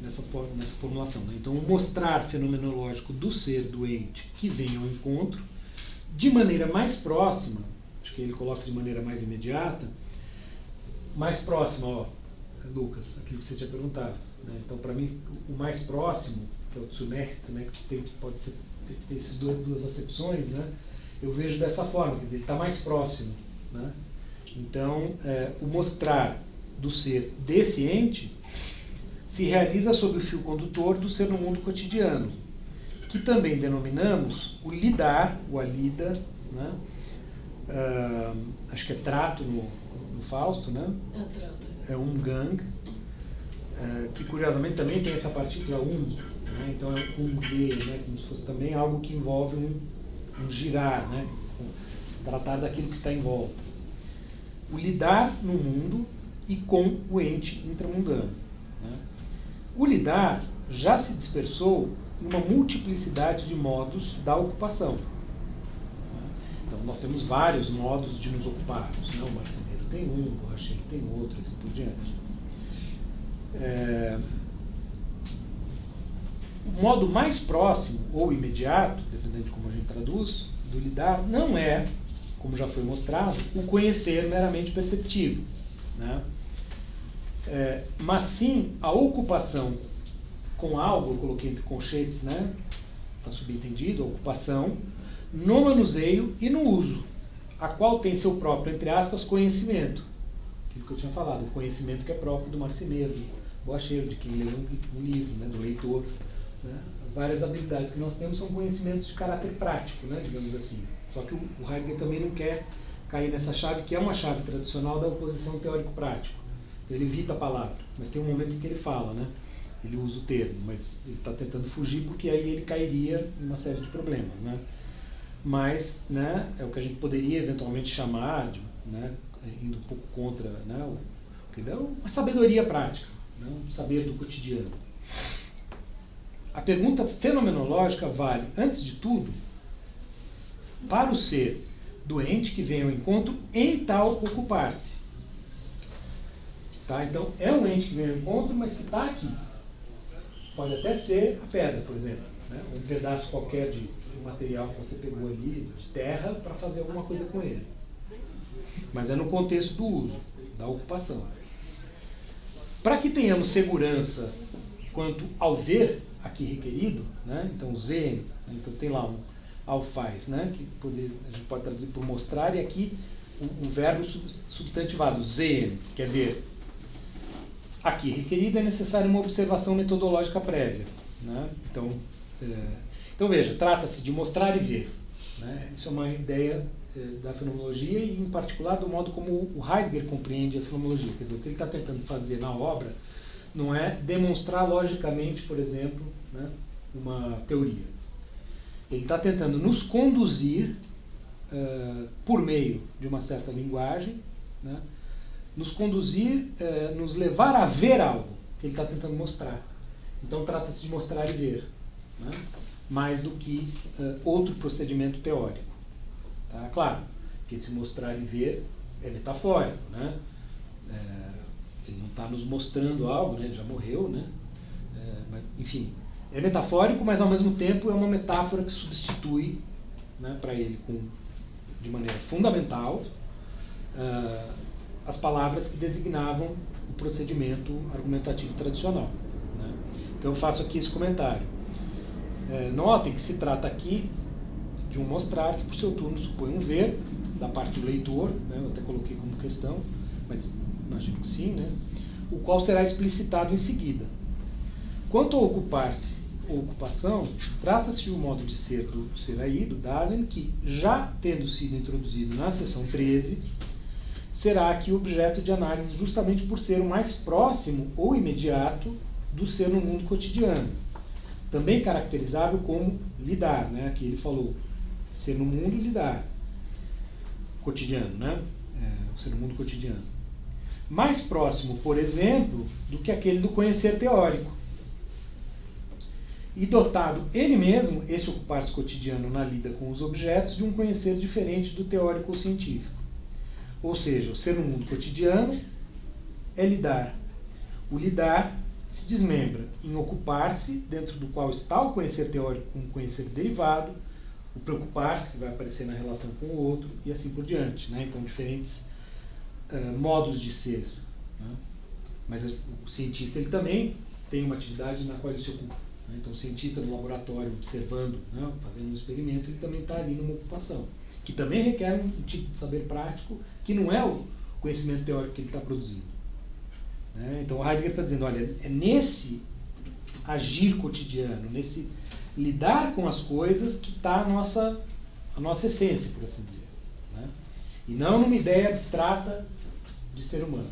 nessa formulação. Né? Então, o mostrar fenomenológico do ser doente que vem ao encontro, de maneira mais próxima, acho que ele coloca de maneira mais imediata, mais próxima, ó, Lucas, aquilo que você tinha perguntado. Né? Então, para mim, o mais próximo, que é o Tsunext, né, que pode ter essas duas acepções, né? Eu vejo dessa forma, quer dizer, ele está mais próximo. Né? Então, o mostrar do ser desse ente se realiza sob o fio condutor do ser no mundo cotidiano, que também denominamos o lidar, o alida, né? Acho que é trato no Fausto, né? É trato. É um gang, que curiosamente também tem essa partícula né? Então é um G, né? Como se fosse também algo que envolve um girar, né? Tratar daquilo que está em volta. O lidar no mundo e com o ente intramundano. Né? O lidar já se dispersou em uma multiplicidade de modos da ocupação. Então nós temos vários modos de nos ocuparmos. Né? O marceneiro tem um, o borracheiro tem outro, assim por diante. O modo mais próximo ou imediato, dependendo de como a gente traduz, do lidar, não é, como já foi mostrado, o conhecer meramente perceptivo, né? Mas sim a ocupação com algo, eu coloquei entre colchetes, né? Está subentendido, a ocupação, no manuseio e no uso, a qual tem seu próprio, entre aspas, conhecimento. Aquilo que eu tinha falado, o conhecimento que é próprio do marceneiro, do borracheiro, de quem lê um livro, né? Do leitor. Né? As várias habilidades que nós temos são conhecimentos de caráter prático, né? Digamos assim. Só que o Heidegger também não quer cair nessa chave, que é uma chave tradicional da oposição teórico-prático. Então ele evita a palavra, mas tem um momento em que ele fala, né? Ele usa o termo, mas ele está tentando fugir porque aí ele cairia em uma série de problemas, né? Mas, né, é o que a gente poderia eventualmente chamar de, né, indo um pouco contra, né, uma sabedoria prática, né, um saber do cotidiano. A pergunta fenomenológica vale, antes de tudo, para o ser doente que vem ao encontro em tal ocupar-se. Tá? Então, é um ente que vem ao encontro, mas que está aqui. Pode até ser a pedra, por exemplo, né? Um pedaço qualquer de material que você pegou ali, de terra, para fazer alguma coisa com ele. Mas é no contexto do uso, da ocupação. Para que tenhamos segurança quanto ao ver aqui requerido, né? Então o Z, então tem lá um alfaz, né? Que a gente pode traduzir por mostrar, e aqui o verbo substantivado, Z, que é ver. Aqui requerido é necessário uma observação metodológica prévia. Né? Então veja, trata-se de mostrar e ver. Né? Isso é uma ideia da fenomenologia e, em particular, do modo como o Heidegger compreende a fenomenologia. Quer dizer, o que ele está tentando fazer na obra não é demonstrar logicamente, por exemplo, né, uma teoria. Ele está tentando nos conduzir, por meio de uma certa linguagem, né, nos conduzir, nos levar a ver algo que ele está tentando mostrar. Então trata-se de mostrar e ver, né? Mais do que outro procedimento teórico. Tá? Claro que esse mostrar e ver é metafórico, né? Ele não está nos mostrando algo, né? Ele já morreu, né? Mas, enfim, é metafórico, mas ao mesmo tempo é uma metáfora que substitui, né, para ele de maneira fundamental as palavras que designavam o procedimento argumentativo tradicional. Né? Então eu faço aqui esse comentário. Notem que se trata aqui de um mostrar que por seu turno supõe um ver da parte do leitor, né? Eu até coloquei como questão, mas imagino que sim, né? O qual será explicitado em seguida. Quanto ao ocupar-se ou ocupação, trata-se de um modo de ser do ser aí, do Dasein, que, já tendo sido introduzido na seção 13, será aqui objeto de análise justamente por ser o mais próximo ou imediato do ser no mundo cotidiano. Também caracterizável como lidar, né? Aqui ele falou ser no mundo e lidar. Cotidiano, né? O ser no mundo cotidiano. mais próximo, por exemplo, do que aquele do conhecer teórico. E dotado ele mesmo, esse ocupar-se cotidiano na lida com os objetos, de um conhecer diferente do teórico ou científico. Ou seja, o ser no mundo cotidiano é lidar. O lidar se desmembra em ocupar-se, dentro do qual está o conhecer teórico como conhecer derivado, o preocupar-se, que vai aparecer na relação com o outro, e assim por diante. Né? Então, diferentes modos de ser. Né? Mas o cientista ele também tem uma atividade na qual ele se ocupa. Né? Então, o cientista no laboratório, observando, né? Fazendo um experimento, ele também está ali numa ocupação, que também requer um tipo de saber prático, que não é o conhecimento teórico que ele está produzindo. Né? Então, o Heidegger está dizendo, olha, é nesse agir cotidiano, nesse lidar com as coisas que está a nossa essência, por assim dizer. Né? E não numa ideia abstrata de ser humano.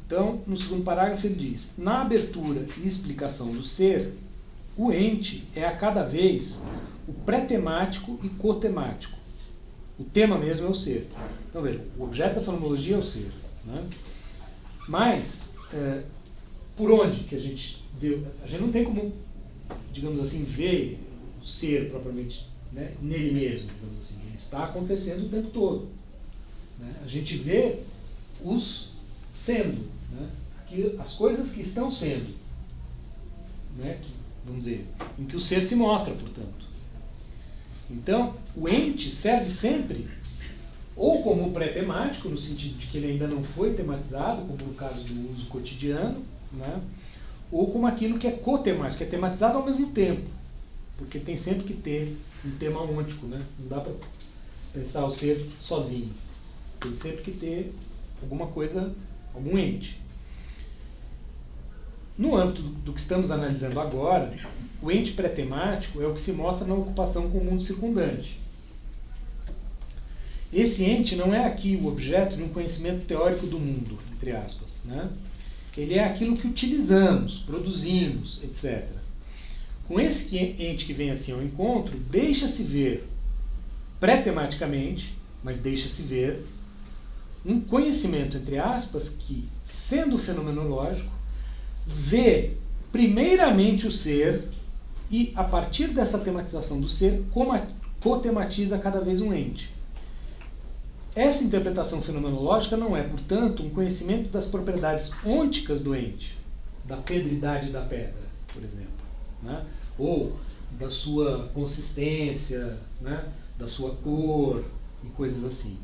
Então, no segundo parágrafo ele diz, na abertura e explicação do ser, o ente é a cada vez o pré-temático e cotemático. O tema mesmo é o ser. Então, veja, o objeto da fenomenologia é o ser. Né? Mas, por onde que a gente vê? A gente não tem como, digamos assim, ver o ser propriamente, né, nele mesmo. Digamos assim. Ele está acontecendo o tempo todo. Né? A gente vê os sendo, né? As coisas que estão sendo. Né? Que, vamos dizer, em que o ser se mostra, portanto. Então, o ente serve sempre ou como pré-temático, no sentido de que ele ainda não foi tematizado, como no caso do uso cotidiano, né? Ou como aquilo que é cotemático, que é tematizado ao mesmo tempo, porque tem sempre que ter um tema ôntico, né? Não dá para pensar o ser sozinho, tem sempre que ter alguma coisa, algum ente. No âmbito do que estamos analisando agora, o ente pré-temático é o que se mostra na ocupação com o mundo circundante. Esse ente não é aqui o objeto de um conhecimento teórico do mundo, entre aspas. Né? Ele é aquilo que utilizamos, produzimos, etc. Com esse ente que vem assim ao encontro, deixa-se ver, pré-tematicamente, mas deixa-se ver, um conhecimento, entre aspas, que, sendo fenomenológico, vê primeiramente o ser e, a partir dessa tematização do ser, cotematiza cada vez um ente. Essa interpretação fenomenológica não é, portanto, um conhecimento das propriedades ônticas do ente, da pedridade da pedra, por exemplo, né? Ou da sua consistência, né? Da sua cor e coisas assim.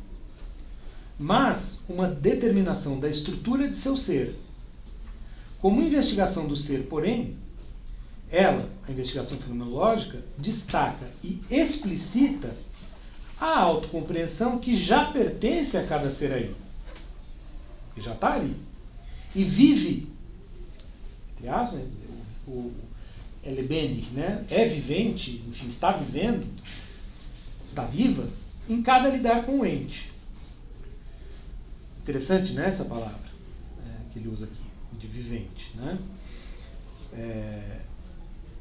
Mas uma determinação da estrutura de seu ser. Como investigação do ser, porém, ela, a investigação fenomenológica, destaca e explicita a autocompreensão que já pertence a cada ser aí. Que já está ali. E vive, entre aspas, o lebendig, né? É vivente, enfim, está vivendo, está viva, em cada lidar com o ente. Interessante, né, essa palavra que ele usa aqui, de vivente. Né?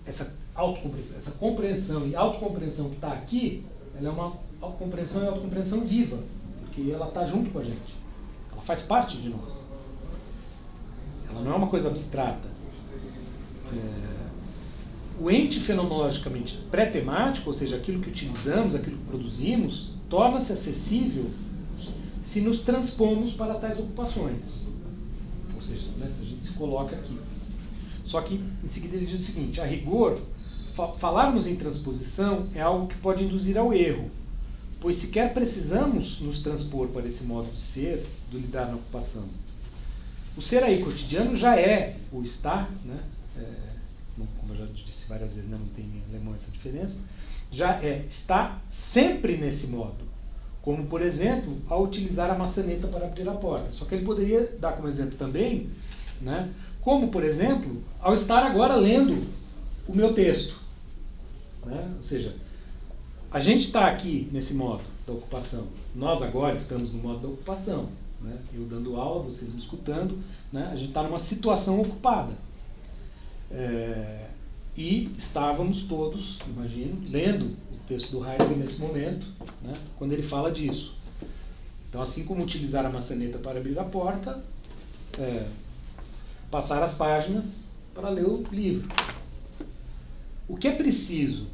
Essa autocompreensão, essa compreensão e autocompreensão que está aqui, ela é uma compreensão e autocompreensão viva, porque ela está junto com a gente. Ela faz parte de nós. Ela não é uma coisa abstrata. O ente fenomenologicamente pré-temático, ou seja, aquilo que utilizamos, aquilo que produzimos, torna-se acessível se nos transpomos para tais ocupações. Ou seja, né, se a gente se coloca aqui. Só que, em seguida, ele diz o seguinte, a rigor, falarmos em transposição é algo que pode induzir ao erro, pois sequer precisamos nos transpor para esse modo de ser, do lidar na ocupação. O ser aí cotidiano já é o estar, né? Como eu já disse várias vezes, né? Não tem em alemão essa diferença, já está sempre nesse modo. Como, por exemplo, ao utilizar a maçaneta para abrir a porta. Só que ele poderia dar como exemplo também, né? Como, por exemplo, ao estar agora lendo o meu texto. Né? Ou seja, a gente está aqui nesse modo da ocupação. Nós agora estamos no modo da ocupação. Né? Eu dando aula, vocês me escutando. Né? A gente está numa situação ocupada. E estávamos todos, imagino, lendo o texto do Heidegger nesse momento, né? Quando ele fala disso. Então, assim como utilizar a maçaneta para abrir a porta, passar as páginas para ler o livro. O que é preciso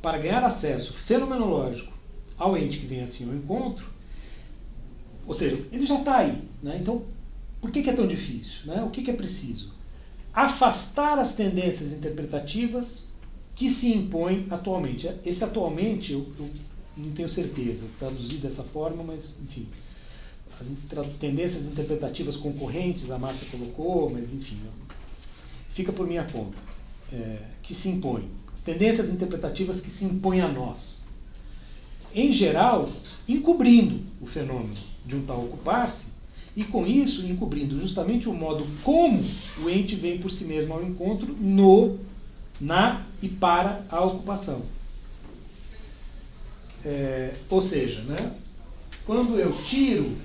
para ganhar acesso fenomenológico ao ente que vem assim ao encontro, ou seja, ele já está aí, né? Então, por que é tão difícil, né? O que é preciso? Afastar as tendências interpretativas que se impõem atualmente. Esse atualmente, eu não tenho certeza, traduzir dessa forma, mas, enfim, as tendências interpretativas concorrentes, a Márcia colocou, mas, enfim, fica por minha conta, que se impõem. As tendências interpretativas que se impõem a nós. Em geral, encobrindo o fenômeno de um tal ocupar-se, e com isso encobrindo justamente o modo como o ente vem por si mesmo ao encontro na e para a ocupação. Ou seja, né, quando eu tiro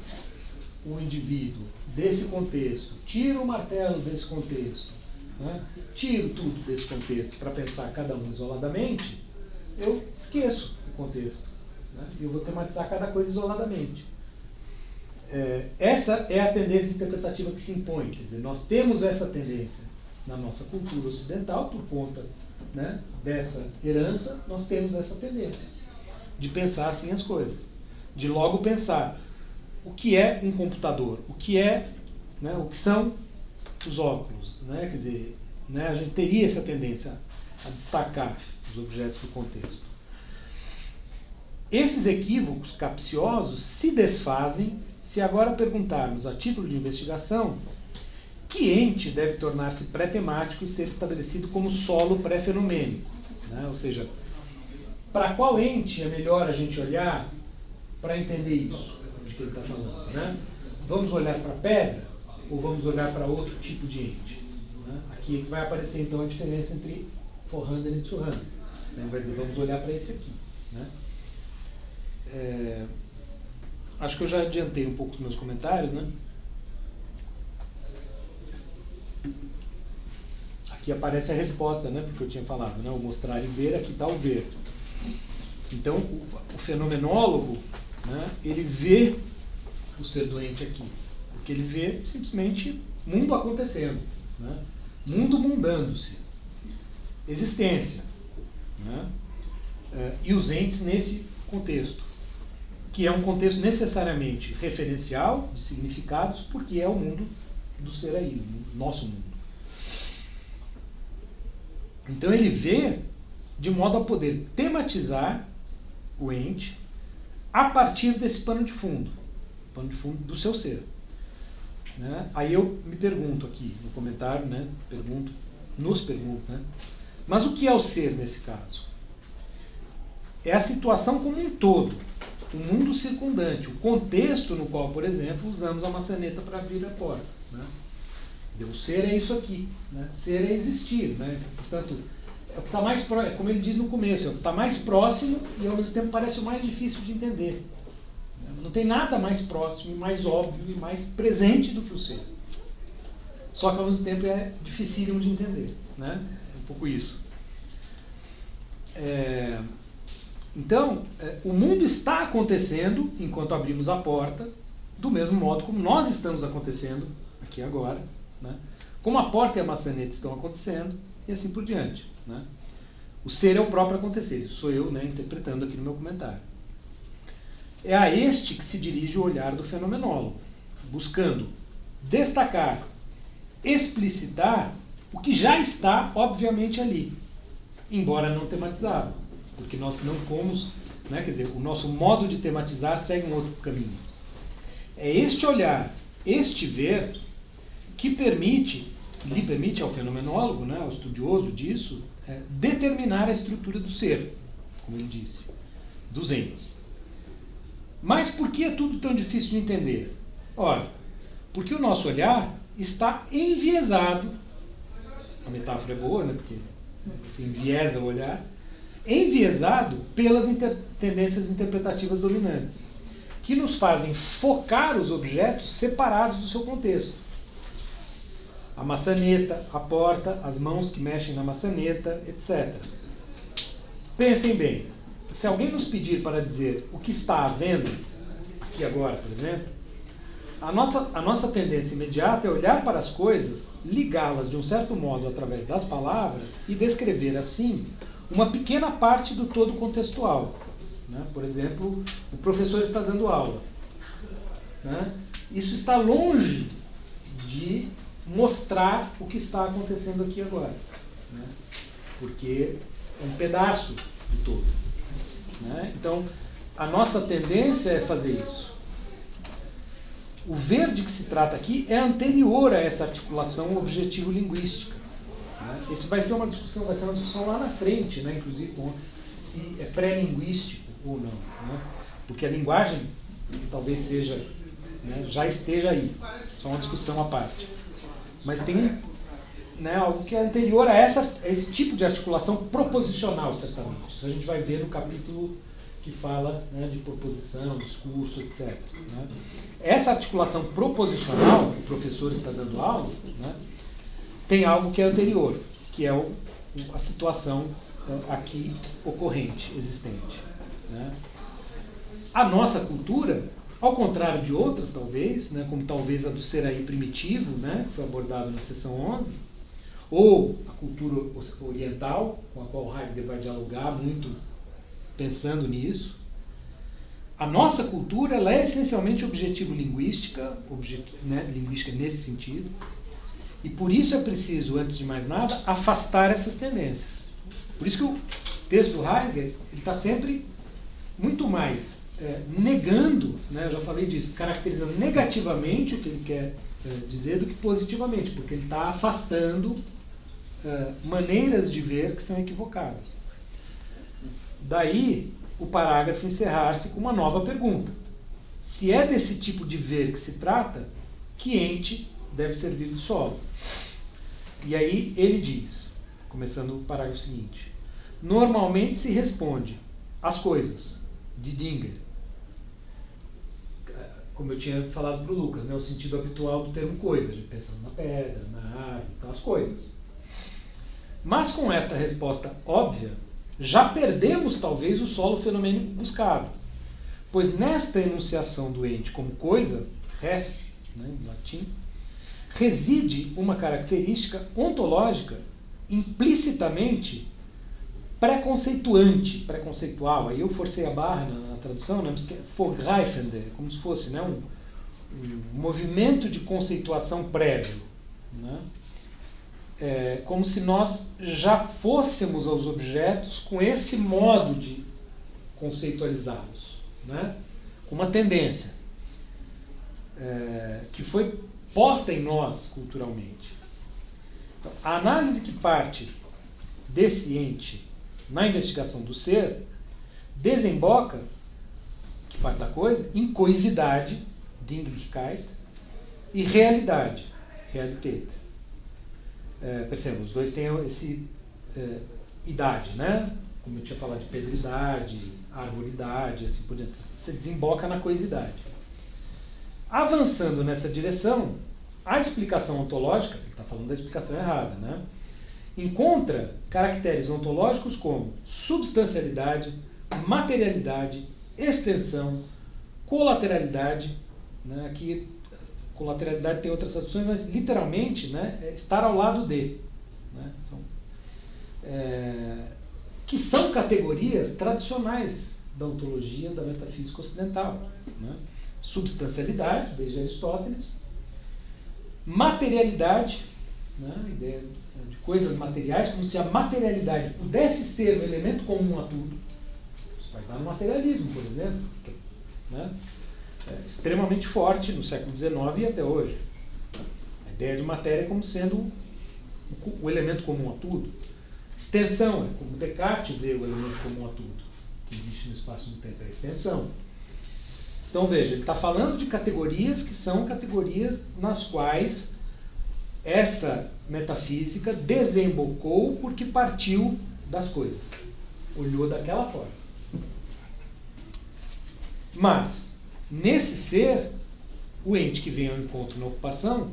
o indivíduo desse contexto, tiro o martelo desse contexto, né, tiro tudo desse contexto para pensar cada um isoladamente, eu esqueço o contexto. Né, e eu vou tematizar cada coisa isoladamente. Essa é a tendência interpretativa que se impõe. Quer dizer, nós temos essa tendência na nossa cultura ocidental, por conta, né, dessa herança, nós temos essa tendência de pensar assim as coisas. De logo pensar o que é um computador, o que é, né, o que são os óculos. Né, quer dizer, né, a gente teria essa tendência a destacar os objetos do contexto. Esses equívocos capciosos se desfazem se agora perguntarmos, a título de investigação, que ente deve tornar-se pré-temático e ser estabelecido como solo pré-fenomênico. Né? Ou seja, para qual ente é melhor a gente olhar para entender isso de que ele está falando? Né? Vamos olhar para a pedra ou vamos olhar para outro tipo de ente? Né? Aqui vai aparecer então a diferença entre Vorhanden e Zuhanden. Ele vai dizer, vamos olhar para esse aqui. Né? Acho que eu já adiantei um pouco os meus comentários, né? Aqui aparece a resposta, né? Porque eu tinha falado, né? O mostrar e ver, aqui está o ver. Então, o fenomenólogo, né? Ele vê o ser doente aqui. Porque ele vê simplesmente mundo acontecendo, né? Mundo mundando-se. Existência. Né? E os entes nesse contexto, que é um contexto necessariamente referencial, de significados, porque é o mundo do ser aí, o nosso mundo. Então ele vê de modo a poder tematizar o ente a partir desse pano de fundo do seu ser. Né? Aí eu me pergunto aqui no comentário, né? Nos pergunto, né? Mas o que é o ser nesse caso? É a situação como um todo, o mundo circundante, o contexto no qual, por exemplo, usamos a maçaneta para abrir a porta. Né? O ser é isso aqui. Né? Ser é existir. Né? Portanto, é o que está mais próximo, como ele diz no começo, é o que está mais próximo e ao mesmo tempo parece o mais difícil de entender. Não tem nada mais próximo, mais óbvio e mais presente do que o ser. Só que ao mesmo tempo é dificílimo de entender. Né? É um pouco isso. Então, o mundo está acontecendo enquanto abrimos a porta, do mesmo modo como nós estamos acontecendo aqui agora, né? Como a porta e a maçaneta estão acontecendo, e assim por diante. Né? O ser é o próprio acontecer, isso sou eu, né, interpretando aqui no meu comentário. É a este que se dirige o olhar do fenomenólogo, buscando destacar, explicitar o que já está, obviamente, ali, embora não tematizado. Porque nós não fomos, né, quer dizer, o nosso modo de tematizar segue um outro caminho. É este olhar, este ver, que lhe permite ao fenomenólogo, né, ao estudioso disso, determinar a estrutura do ser, como ele disse, dos entes. Mas por que é tudo tão difícil de entender? Ora, porque o nosso olhar está enviesado, a metáfora é boa, né, porque se enviesa o olhar, enviesado pelas tendências interpretativas dominantes, que nos fazem focar os objetos separados do seu contexto. A maçaneta, a porta, as mãos que mexem na maçaneta, etc. Pensem bem, se alguém nos pedir para dizer o que está havendo, aqui agora, por exemplo, a nossa tendência imediata é olhar para as coisas, ligá-las de um certo modo através das palavras e descrever assim uma pequena parte do todo contextual. Né? Por exemplo, o professor está dando aula. Né? Isso está longe de mostrar o que está acontecendo aqui agora. Né? Porque é um pedaço do todo. Né? Então, a nossa tendência é fazer isso. O ver de que se trata aqui é anterior a essa articulação objetivo-linguística. Né? Esse vai ser uma discussão lá na frente, né? Inclusive se é pré-linguístico ou não. Né? Porque a linguagem talvez seja, né, já esteja aí. Só uma discussão à parte. Mas tem, né, algo que é anterior a esse tipo de articulação proposicional, certamente. Isso a gente vai ver no capítulo que fala, né, de proposição, discurso, etc. Né? Essa articulação proposicional, que o professor está dando aula, né, tem algo que é anterior, que é a situação aqui ocorrente, existente. Né? A nossa cultura, ao contrário de outras, talvez, né, como talvez a do Seraí primitivo, né, que foi abordado na seção 11, ou a cultura oriental, com a qual Heidegger vai dialogar muito pensando nisso, a nossa cultura ela é essencialmente objetivo-linguística, né, linguística nesse sentido, e por isso é preciso, antes de mais nada, afastar essas tendências. Por isso que o texto do Heidegger está sempre muito mais negando, né, eu já falei disso, caracterizando negativamente o que ele quer dizer do que positivamente, porque ele está afastando maneiras de ver que são equivocadas. Daí o parágrafo encerrar-se com uma nova pergunta. Se é desse tipo de ver que se trata, que ente deve servir de solo? E aí ele diz, começando o parágrafo seguinte: normalmente se responde as coisas, de Dinger. Como eu tinha falado para o Lucas, né, o sentido habitual do termo coisa, pensando na pedra, na árvore, então as coisas. Mas com esta resposta óbvia, já perdemos talvez o solo fenomênico buscado, pois nesta enunciação do ente como coisa, res, né, em latim, reside uma característica ontológica implicitamente preconceitual. Aí eu forcei a barra na tradução, né, porque vorgreifende, como se fosse, né, um movimento de conceituação prévio. Né? Como se nós já fôssemos aos objetos com esse modo de conceitualizá-los, né? Com uma tendência que foi posta em nós culturalmente. Então, a análise que parte desse ente na investigação do ser desemboca, que parte da coisa, em coisidade, Dinglichkeit, e realidade, Realität. Percebam, os dois têm esse idade, né? Como eu tinha falado de pedridade, arboridade, assim por diante. Você desemboca na coisidade. Avançando nessa direção, a explicação ontológica, ele está falando da explicação errada, né? Encontra caracteres ontológicos como substancialidade, materialidade, extensão, colateralidade, né? Aqui colateralidade tem outras traduções, mas literalmente, né, é estar ao lado de. Né, que são categorias tradicionais da ontologia da metafísica ocidental. Né? Substancialidade, desde Aristóteles, materialidade, né, a ideia de coisas materiais, como se a materialidade pudesse ser um elemento comum a tudo. Isso vai dar no materialismo, por exemplo, que, né, extremamente forte no século XIX e até hoje. A ideia de matéria como sendo o elemento comum a tudo. Extensão é como Descartes vê o elemento comum a tudo, que existe no espaço e no tempo, é a extensão. Então veja, ele está falando de categorias que são categorias nas quais essa metafísica desembocou porque partiu das coisas. Olhou daquela forma. Mas nesse ser, o ente que vem ao encontro na ocupação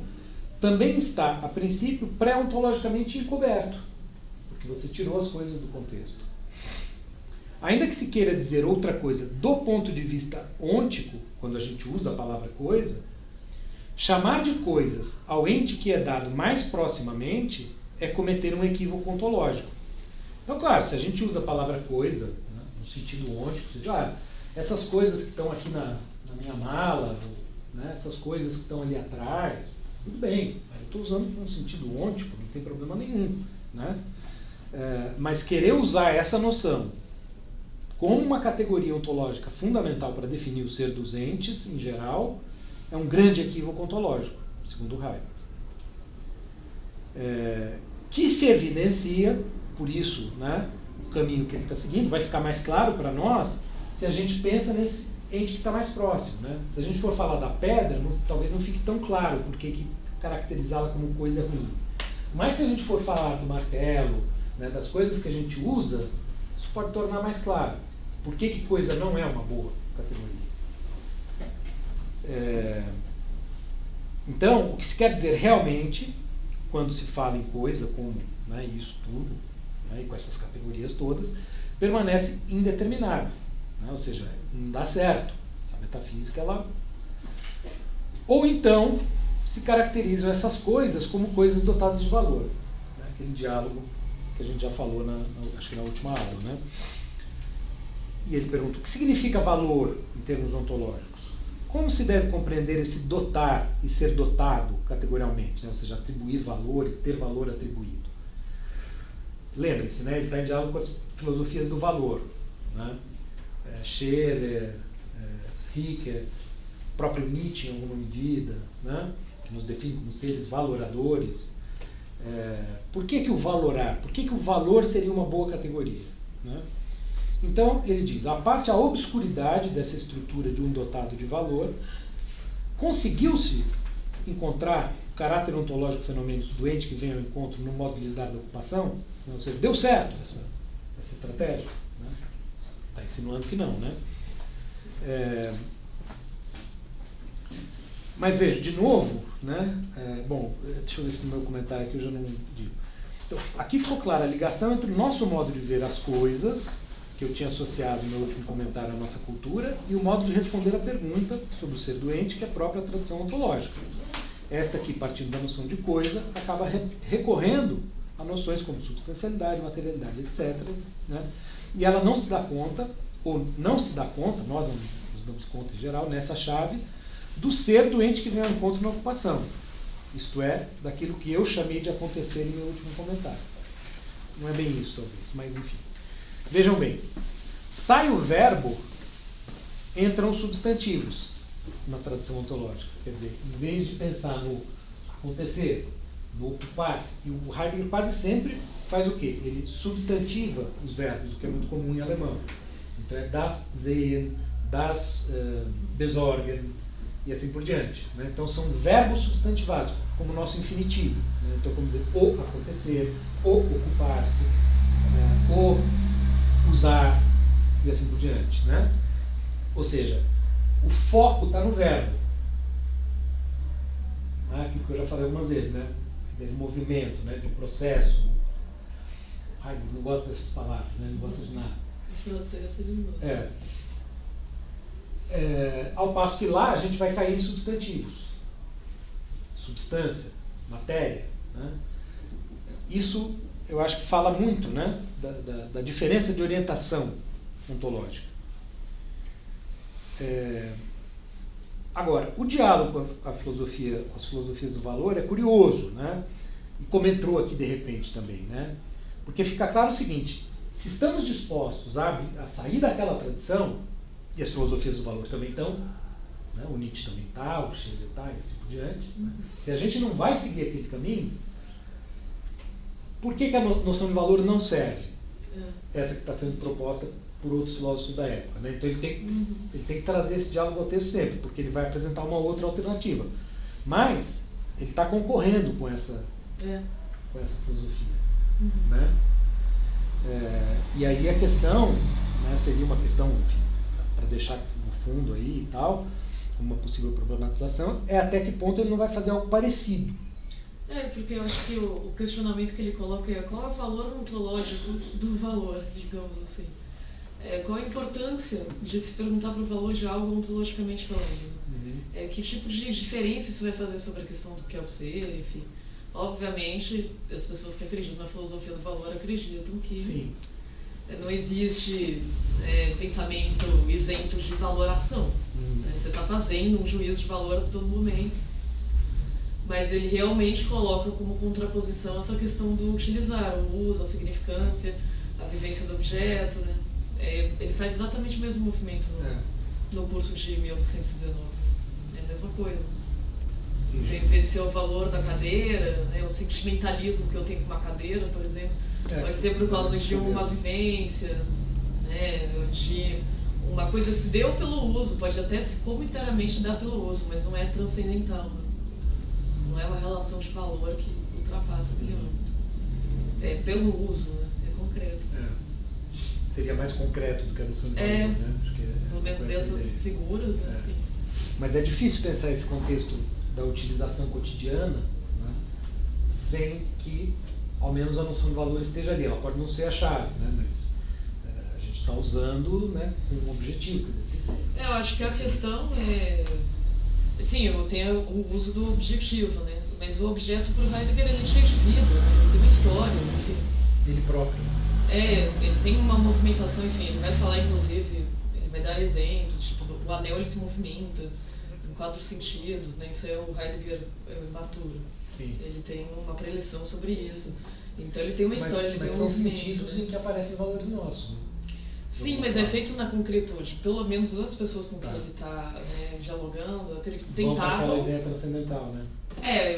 também está, a princípio, pré-ontologicamente encoberto, porque você tirou as coisas do contexto. ainda que se queira dizer outra coisa do ponto de vista ôntico, quando a gente usa a palavra coisa, chamar de coisas ao ente que é dado mais proximamente é cometer um equívoco ontológico. Então, claro, se a gente usa a palavra coisa, né, no sentido ôntico, você diz, essas coisas que estão aqui na minha mala, né, essas coisas que estão ali atrás, tudo bem, eu estou usando com um sentido ôntico, não tem problema nenhum. Né? Mas querer usar essa noção como uma categoria ontológica fundamental para definir o ser dos entes, em geral, é um grande equívoco ontológico, segundo Heidegger. Que se evidencia, por isso, né, o caminho que ele está seguindo vai ficar mais claro para nós se a gente pensa nesse ente que está mais próximo. Né? Se a gente for falar da pedra, talvez não fique tão claro porque que caracterizá-la como coisa é ruim. Mas se a gente for falar do martelo, né, das coisas que a gente usa, isso pode tornar mais claro. Por que coisa não é uma boa categoria? Então, o que se quer dizer realmente, quando se fala em coisa como, né, isso tudo, né, e com essas categorias todas, permanece indeterminado. Né? Ou seja, não dá certo. Essa metafísica, ela... Ou então, se caracterizam essas coisas como coisas dotadas de valor. Né? Aquele diálogo que a gente já falou, acho que na última aula. Né? E ele pergunta, o que significa valor em termos ontológicos? Como se deve compreender esse dotar e ser dotado categorialmente? Né? Ou seja, atribuir valor e ter valor atribuído. Lembre-se, né? Ele está em diálogo com as filosofias do valor. Né? Scherer, Rickert, próprio Nietzsche em alguma medida, né? Que nos define como seres valoradores. Por que o valorar? Por que o valor seria uma boa categoria? Né? Então, ele diz, a parte a obscuridade dessa estrutura de um dotado de valor, conseguiu-se encontrar o caráter ontológico fenômeno do ente que vem ao encontro no modo de lidar da ocupação? Ou seja, deu certo essa estratégia? Né? Está insinuando que não, né? Mas veja, de novo, né? Deixa eu ver se no meu comentário aqui eu já não digo. Então, aqui ficou clara a ligação entre o nosso modo de ver as coisas, que eu tinha associado no meu último comentário à nossa cultura, e o modo de responder a pergunta sobre o ser doente, que é a própria tradição ontológica. Esta aqui, partindo da noção de coisa, acaba recorrendo a noções como substancialidade, materialidade, etc. Né? E ela não se dá conta, ou não se dá conta, nós não nos damos conta em geral, nessa chave, do ser doente que vem ao encontro na ocupação. Isto é, daquilo que eu chamei de acontecer em meu último comentário. Não é bem isso, talvez, mas enfim. Vejam bem, sai o verbo, entram os substantivos na tradição ontológica. Quer dizer, em vez de pensar no acontecer, no ocupar-se, e o Heidegger quase sempre faz o quê? Ele substantiva os verbos, o que é muito comum em alemão. Então é das sehen, das besorgen, e assim por diante. Né? Então são verbos substantivados, como o nosso infinitivo. Né? Então, como dizer, o acontecer, o ocupar-se, o usar, e assim por diante. Né? Ou seja, o foco está no verbo. Aquilo que eu já falei algumas vezes, né? Do movimento, né? Do processo. Ai, não gosto dessas palavras, né? Não gosto de nada. Ao passo que lá a gente vai cair em substantivos. Substância, matéria. Né? Isso eu acho que fala muito, né? Da diferença de orientação ontológica. Agora, o diálogo com a filosofia, com as filosofias do valor é curioso, né? E como entrou aqui de repente também, né? Porque fica claro o seguinte, se estamos dispostos a sair daquela tradição, e as filosofias do valor também estão, né? O Nietzsche também está, o Scherer está, e assim por diante, né? Se a gente não vai seguir aquele caminho, por que a noção de valor não serve? Essa que está sendo proposta por outros filósofos da época. Né? Então ele tem que trazer esse diálogo ao texto sempre, porque ele vai apresentar uma outra alternativa. Mas ele está concorrendo com essa filosofia. Né? E aí a questão, né, seria uma questão, enfim, para deixar no fundo aí e tal, uma possível problematização, é até que ponto ele não vai fazer algo parecido. Porque eu acho que o questionamento que ele coloca é qual é o valor ontológico do valor, digamos assim. Qual a importância de se perguntar para o valor de algo ontologicamente falando? Que tipo de diferença isso vai fazer sobre a questão do que é o ser, enfim. Obviamente, as pessoas que acreditam na filosofia do valor acreditam que Sim. Não existe pensamento isento de valoração. Você está fazendo um juízo de valor a todo momento. Mas ele realmente coloca como contraposição essa questão do utilizar, o uso, a significância, a vivência do objeto, né? Ele faz exatamente o mesmo movimento no curso de 1919. É a mesma coisa. Sim. Em vez de ser o valor da cadeira, né, o sentimentalismo que eu tenho com uma cadeira, por exemplo, pode ser por causa de uma vivência, né, de uma coisa que se deu pelo uso, pode até se comunitariamente dar pelo uso, mas não é transcendental. Né? Não é uma relação de valor que ultrapassa aquele âmbito. É pelo uso, né? É concreto. Seria mais concreto do que a noção de valor, né? Acho que pelo menos dessas figuras, assim. Mas é difícil pensar esse contexto da utilização cotidiana, né, sem que, ao menos, a noção de valor esteja ali. Ela pode não ser a chave, né, mas a gente está usando, né, com um objetivo. Eu acho que a questão é... Sim, eu tenho o uso do objetivo, né? Mas o objeto para o Heidegger ele é cheio de vida, né? Ele tem uma história, enfim. Ele próprio. Ele tem uma movimentação, enfim, ele vai falar, inclusive, ele vai dar exemplos, tipo, o anel ele se movimenta em 4 sentidos, né? Isso é o Heidegger maturo. Sim. Ele tem uma preleção sobre isso. Então ele tem uma história, ele tem um são movimento. sentidos né? em que aparecem valores nossos. Né? Sim, mas é feito na concretude. Pelo menos as pessoas com quem ele está dialogando, tentavam... Vão para aquela ideia transcendental, né?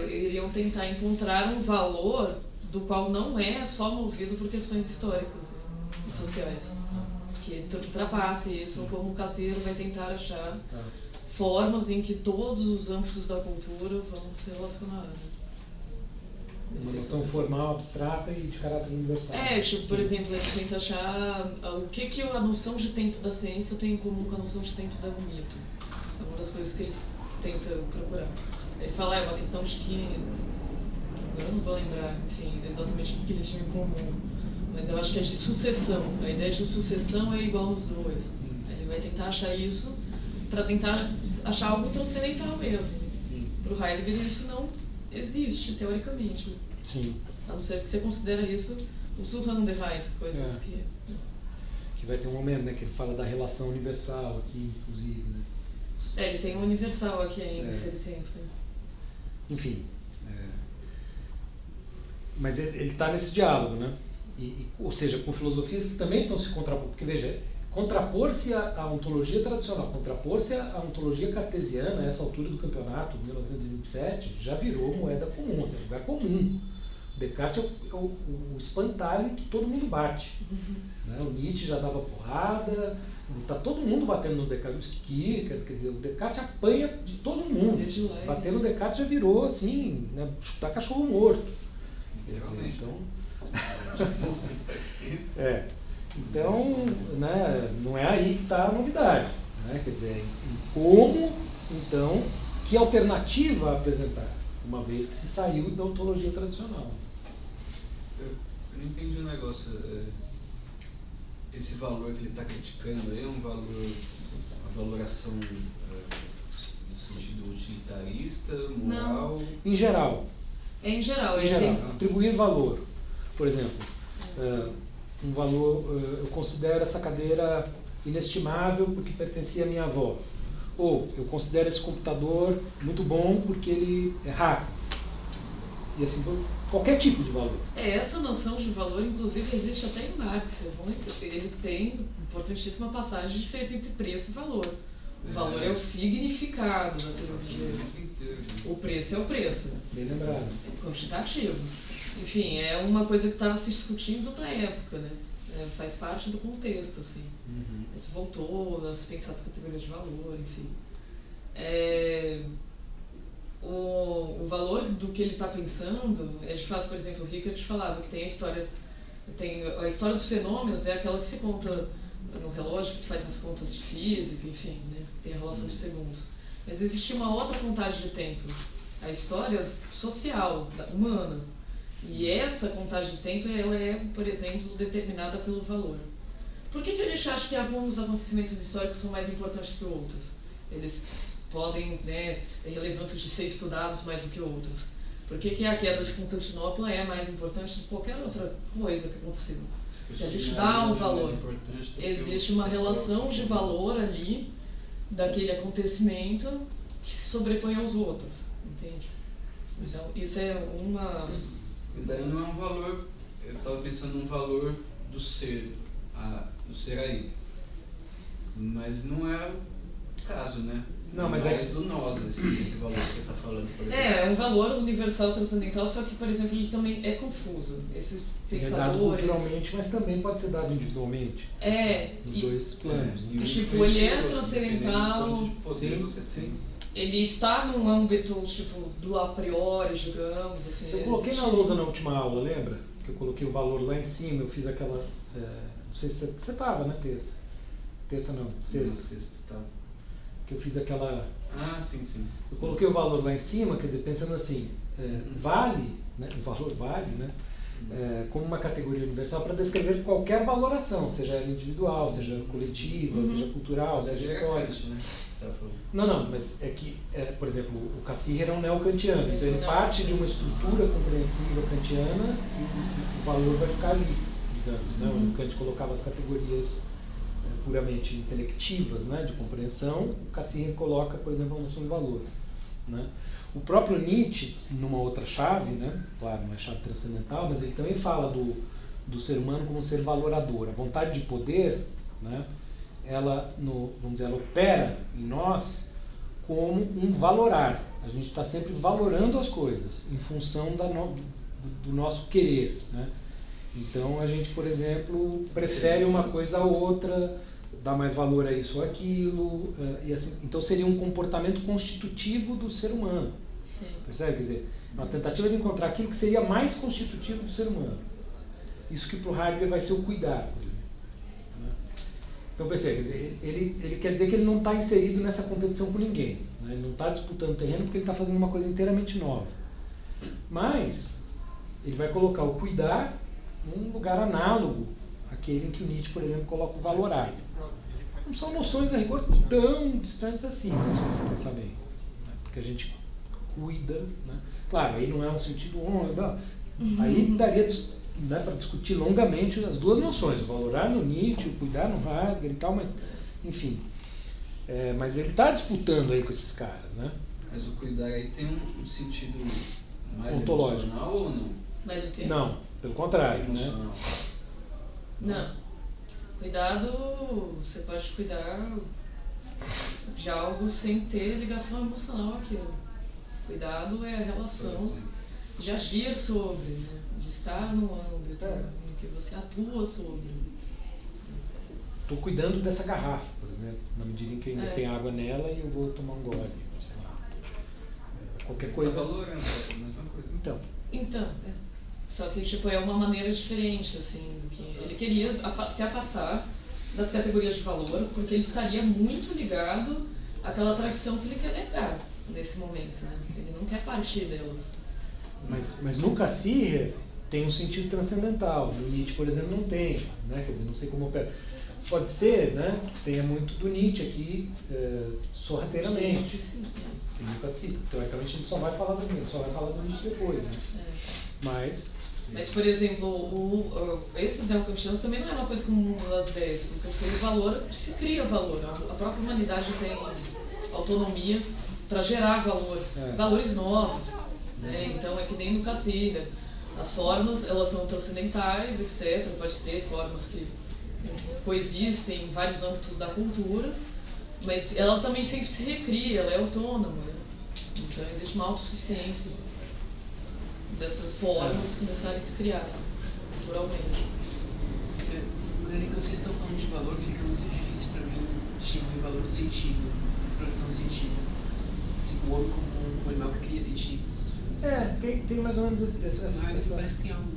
Iriam tentar encontrar um valor do qual não é só movido por questões históricas e sociais. Que ultrapasse isso, como o Caseiro vai tentar achar formas em que todos os âmbitos da cultura vão se relacionar. Uma noção formal, abstrata e de caráter universal. Por exemplo, ele tenta achar o que a noção de tempo da ciência tem em comum com a noção de tempo do mito. É uma das coisas que ele tenta procurar. Ele fala, é uma questão de que... Agora eu não vou lembrar, enfim, exatamente o que eles tinham em comum. Mas eu acho que é de sucessão. A ideia de sucessão é igual nos dois. Ele vai tentar achar isso para tentar achar algo transcendental mesmo. Para o Heidegger isso não existe, teoricamente. Sim. A não ser que você considera isso o Surhanderheit, coisas que... Que vai ter um momento, né, que ele fala da relação universal aqui, inclusive, né? Ele tem um universal aqui ainda, se ele tem. Enfim. Mas ele está nesse diálogo, né? Ou seja, com filosofias que também estão se contrapondo. Porque, veja, contrapor-se à ontologia tradicional, contrapor-se à ontologia cartesiana, a essa altura do campeonato, 1927, já virou moeda comum, é lugar comum. Descartes é o espantalho em que todo mundo bate. Né? O Nietzsche já dava porrada, está todo mundo batendo no Descartes. Quer dizer, o Descartes apanha de todo mundo. Bater no Descartes já virou assim, né? Chutar cachorro morto. Quer dizer, então, né, não é aí que está a novidade. Né? Quer dizer, em como, então, que alternativa apresentar, uma vez que se saiu da ontologia tradicional. Eu não entendi o negócio. Esse valor que ele está criticando é um valor, uma valoração no sentido utilitarista, moral? Não. Em geral. Em geral. Atribuir valor. Por exemplo, um valor, eu considero essa cadeira inestimável porque pertencia à minha avó. Ou eu considero esse computador muito bom porque ele é rápido. E assim, qualquer tipo de valor. Essa noção de valor, inclusive, existe até em Marx. Ele tem importantíssima passagem de diferença entre preço e valor. O valor é o significado daquele objeto. O preço é o preço. Bem lembrado. Quantitativo. Enfim, é uma coisa que estava se discutindo na época, né? Faz parte do contexto, assim. Se voltou a se pensar as categorias de valor, enfim. O valor do que ele está pensando é, de fato, por exemplo, o Rickert falava que tem a história dos fenômenos, é aquela que se conta no relógio, que se faz as contas de física, enfim, né? Tem a relação de segundos. Mas existe uma outra contagem de tempo, a história social, humana. E essa contagem de tempo, ela é, por exemplo, determinada pelo valor. Por que a gente acha que alguns acontecimentos históricos são mais importantes que outros? Eles podem, né, ter relevância de ser estudados mais do que outros. Por que a queda de Constantinopla é mais importante do que qualquer outra coisa que aconteceu? Se a gente dá um valor, existe uma relação de valor ali daquele acontecimento que se sobrepõe aos outros, entende? Então, isso é uma... Mas daí não é um valor, eu estava pensando num valor do ser aí. Mas não é o caso, né? Não, mas é mais do nós, esse valor que você está falando, por exemplo. É um valor universal transcendental, só que, por exemplo, ele também é confuso. Esses Ele é dado pensadores... culturalmente, mas também pode ser dado individualmente. Nos dois planos. E o tipo, ele é dependendo transcendental, do quanto de poder sim, você sim. tem. ele está num âmbito, tipo, do a priori, digamos, assim... Eu coloquei na lousa na última aula, lembra? Que eu coloquei o valor lá em cima, eu fiz aquela... não sei se você estava, né, terça? Terça não, sexta. Tá. Que eu fiz aquela... Ah, sim. Eu coloquei o valor lá em cima, quer dizer, pensando assim, vale, né, o valor vale, né, como uma categoria universal para descrever qualquer valoração, seja ela individual, seja coletiva, seja cultural, seja histórica. Né? Você tá falando. Não, mas é que, por exemplo, o Cassirer é um neocantiano, então ele Não. parte de uma estrutura compreensiva kantiana e o valor vai ficar ali, digamos, né? O Kant colocava as categorias puramente intelectivas, né, de compreensão, o Cassirer coloca, por exemplo, a noção de valor, né? O próprio Nietzsche, numa outra chave, né, claro, uma chave transcendental, mas ele também fala do ser humano como um ser valorador. A vontade de poder, né, ela opera em nós como um valorar. A gente está sempre valorando as coisas em função do nosso querer, né? Então a gente, por exemplo, prefere uma coisa a outra, dá mais valor a isso ou aquilo, e assim. Então seria um comportamento constitutivo do ser humano. Sim. Percebe? Quer dizer, uma tentativa de encontrar aquilo que seria mais constitutivo do ser humano. Isso que para o Heidegger vai ser o cuidar. Né? Então percebe, quer dizer, ele quer dizer que ele não está inserido nessa competição com ninguém. Né? Ele não está disputando terreno porque ele está fazendo uma coisa inteiramente nova. Mas ele vai colocar o cuidar num lugar análogo àquele em que o Nietzsche, por exemplo, coloca o valorar. Não são noções a rigor tão distantes assim, né, se você pensar bem. Né? Porque a gente cuida, né? Claro, aí não é um sentido aí daria, né, para discutir longamente as duas noções, o valorar no Nietzsche, o cuidar no Heidegger e tal, mas enfim. Mas ele está disputando aí com esses caras, né? Mas o cuidar aí tem um sentido mais ontológico. Emocional ou não? Mas o quê? Não, pelo contrário, né? Emocional. Não. Cuidado, você pode cuidar de algo sem ter ligação emocional àquilo. Cuidado é a relação de agir sobre, né? De estar no âmbito em que você atua sobre. Estou cuidando dessa garrafa, por exemplo, na medida em que ainda tem água nela e eu vou tomar um gole, sei lá. Qualquer coisa. Está valorando, é a mesma coisa. Então, só que tipo, é uma maneira diferente, assim, do que ele queria se afastar das categorias de valor, porque ele estaria muito ligado àquela tradição que ele quer negar nesse momento, né? Ele não quer partir delas. Mas no Cassirer tem um sentido transcendental, no Nietzsche, por exemplo, não tem, né? Quer dizer, não sei como opera. Pode ser, né, que tenha muito do Nietzsche aqui, sorrateiramente. Sim. E no Cassirer, teoricamente a gente só vai falar do Nietzsche, só vai falar do Nietzsche depois, né? Mas, por exemplo, esses neocantianos também não é uma coisa como as ideias, porque o ser valor, se cria valor. A própria humanidade tem autonomia para gerar valores novos. Né? Então é que nem no Cassirer. As formas, elas são transcendentais, etc. Pode ter formas que coexistem em vários âmbitos da cultura, mas ela também sempre se recria, ela é autônoma. Né? Então existe uma autossuficiência dessas formas começarem a se criar naturalmente. Agora que vocês estão falando de valor, fica muito difícil para mim distinguir valor do sentido, produção do sentido. Assim, o homem como um animal que cria sentidos. Tem mais ou menos essa... Parece que tem algo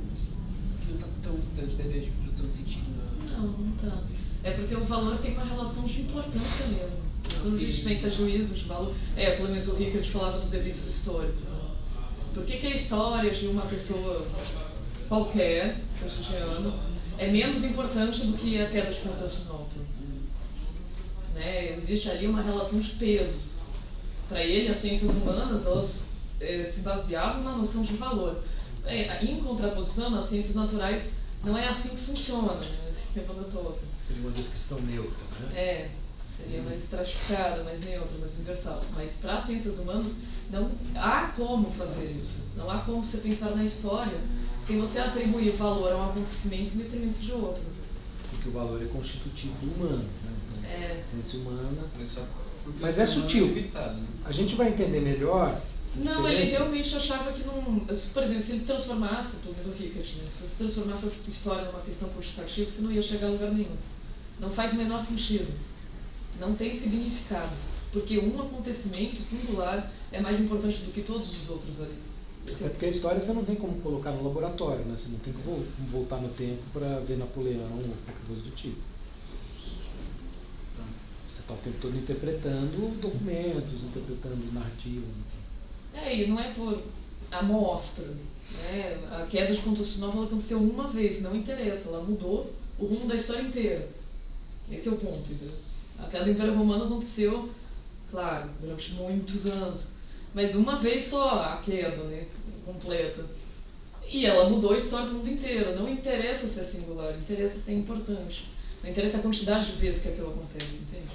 que não está tão distante da ideia de produção de sentido. Não tá. É porque o valor tem uma relação de importância mesmo. Quando a gente pensa juízo de valor... pelo menos o Rickert falava dos eventos históricos. Né? Por que a história de uma pessoa qualquer, cotidiana, é menos importante do que a queda de Constantinopla. Né? Existe ali uma relação de pesos. Para ele, as ciências humanas elas se baseavam na noção de valor. Em contraposição, nas ciências naturais, não é assim que funciona, né? Esse tempo da toca. Seria uma descrição neutra, né? Seria mais estratificada, mais neutra, mais universal. Mas para as ciências humanas, não há como fazer isso. Não há como você pensar na história sem você atribuir valor a um acontecimento em detrimento de outro. Porque o valor é constitutivo do humano, né? Então, a ciência humana... Mas é sutil. Limitado, né? A gente vai entender melhor... Não, ele realmente achava que não... Por exemplo, se ele transformasse, pelo menos o Rickert, né? Se você transformasse essa história numa questão quantitativa, você não ia chegar a lugar nenhum. Não faz o menor sentido. Não tem significado. Porque um acontecimento singular é mais importante do que todos os outros ali. É porque a história você não tem como colocar no laboratório, né? Você não tem que voltar no tempo para ver Napoleão ou qualquer coisa do tipo. Você está o tempo todo interpretando documentos, interpretando narrativas, enfim. E não é por amostra. Né? A queda de Constantinopla aconteceu uma vez, não interessa, ela mudou o rumo da história inteira. Esse é o ponto, entendeu? A queda do Império Romano aconteceu, claro, durante muitos anos, mas uma vez só a queda, né, completa. E ela mudou a história do mundo inteiro. Não interessa se é singular, interessa se é importante. Não interessa a quantidade de vezes que aquilo acontece, entende?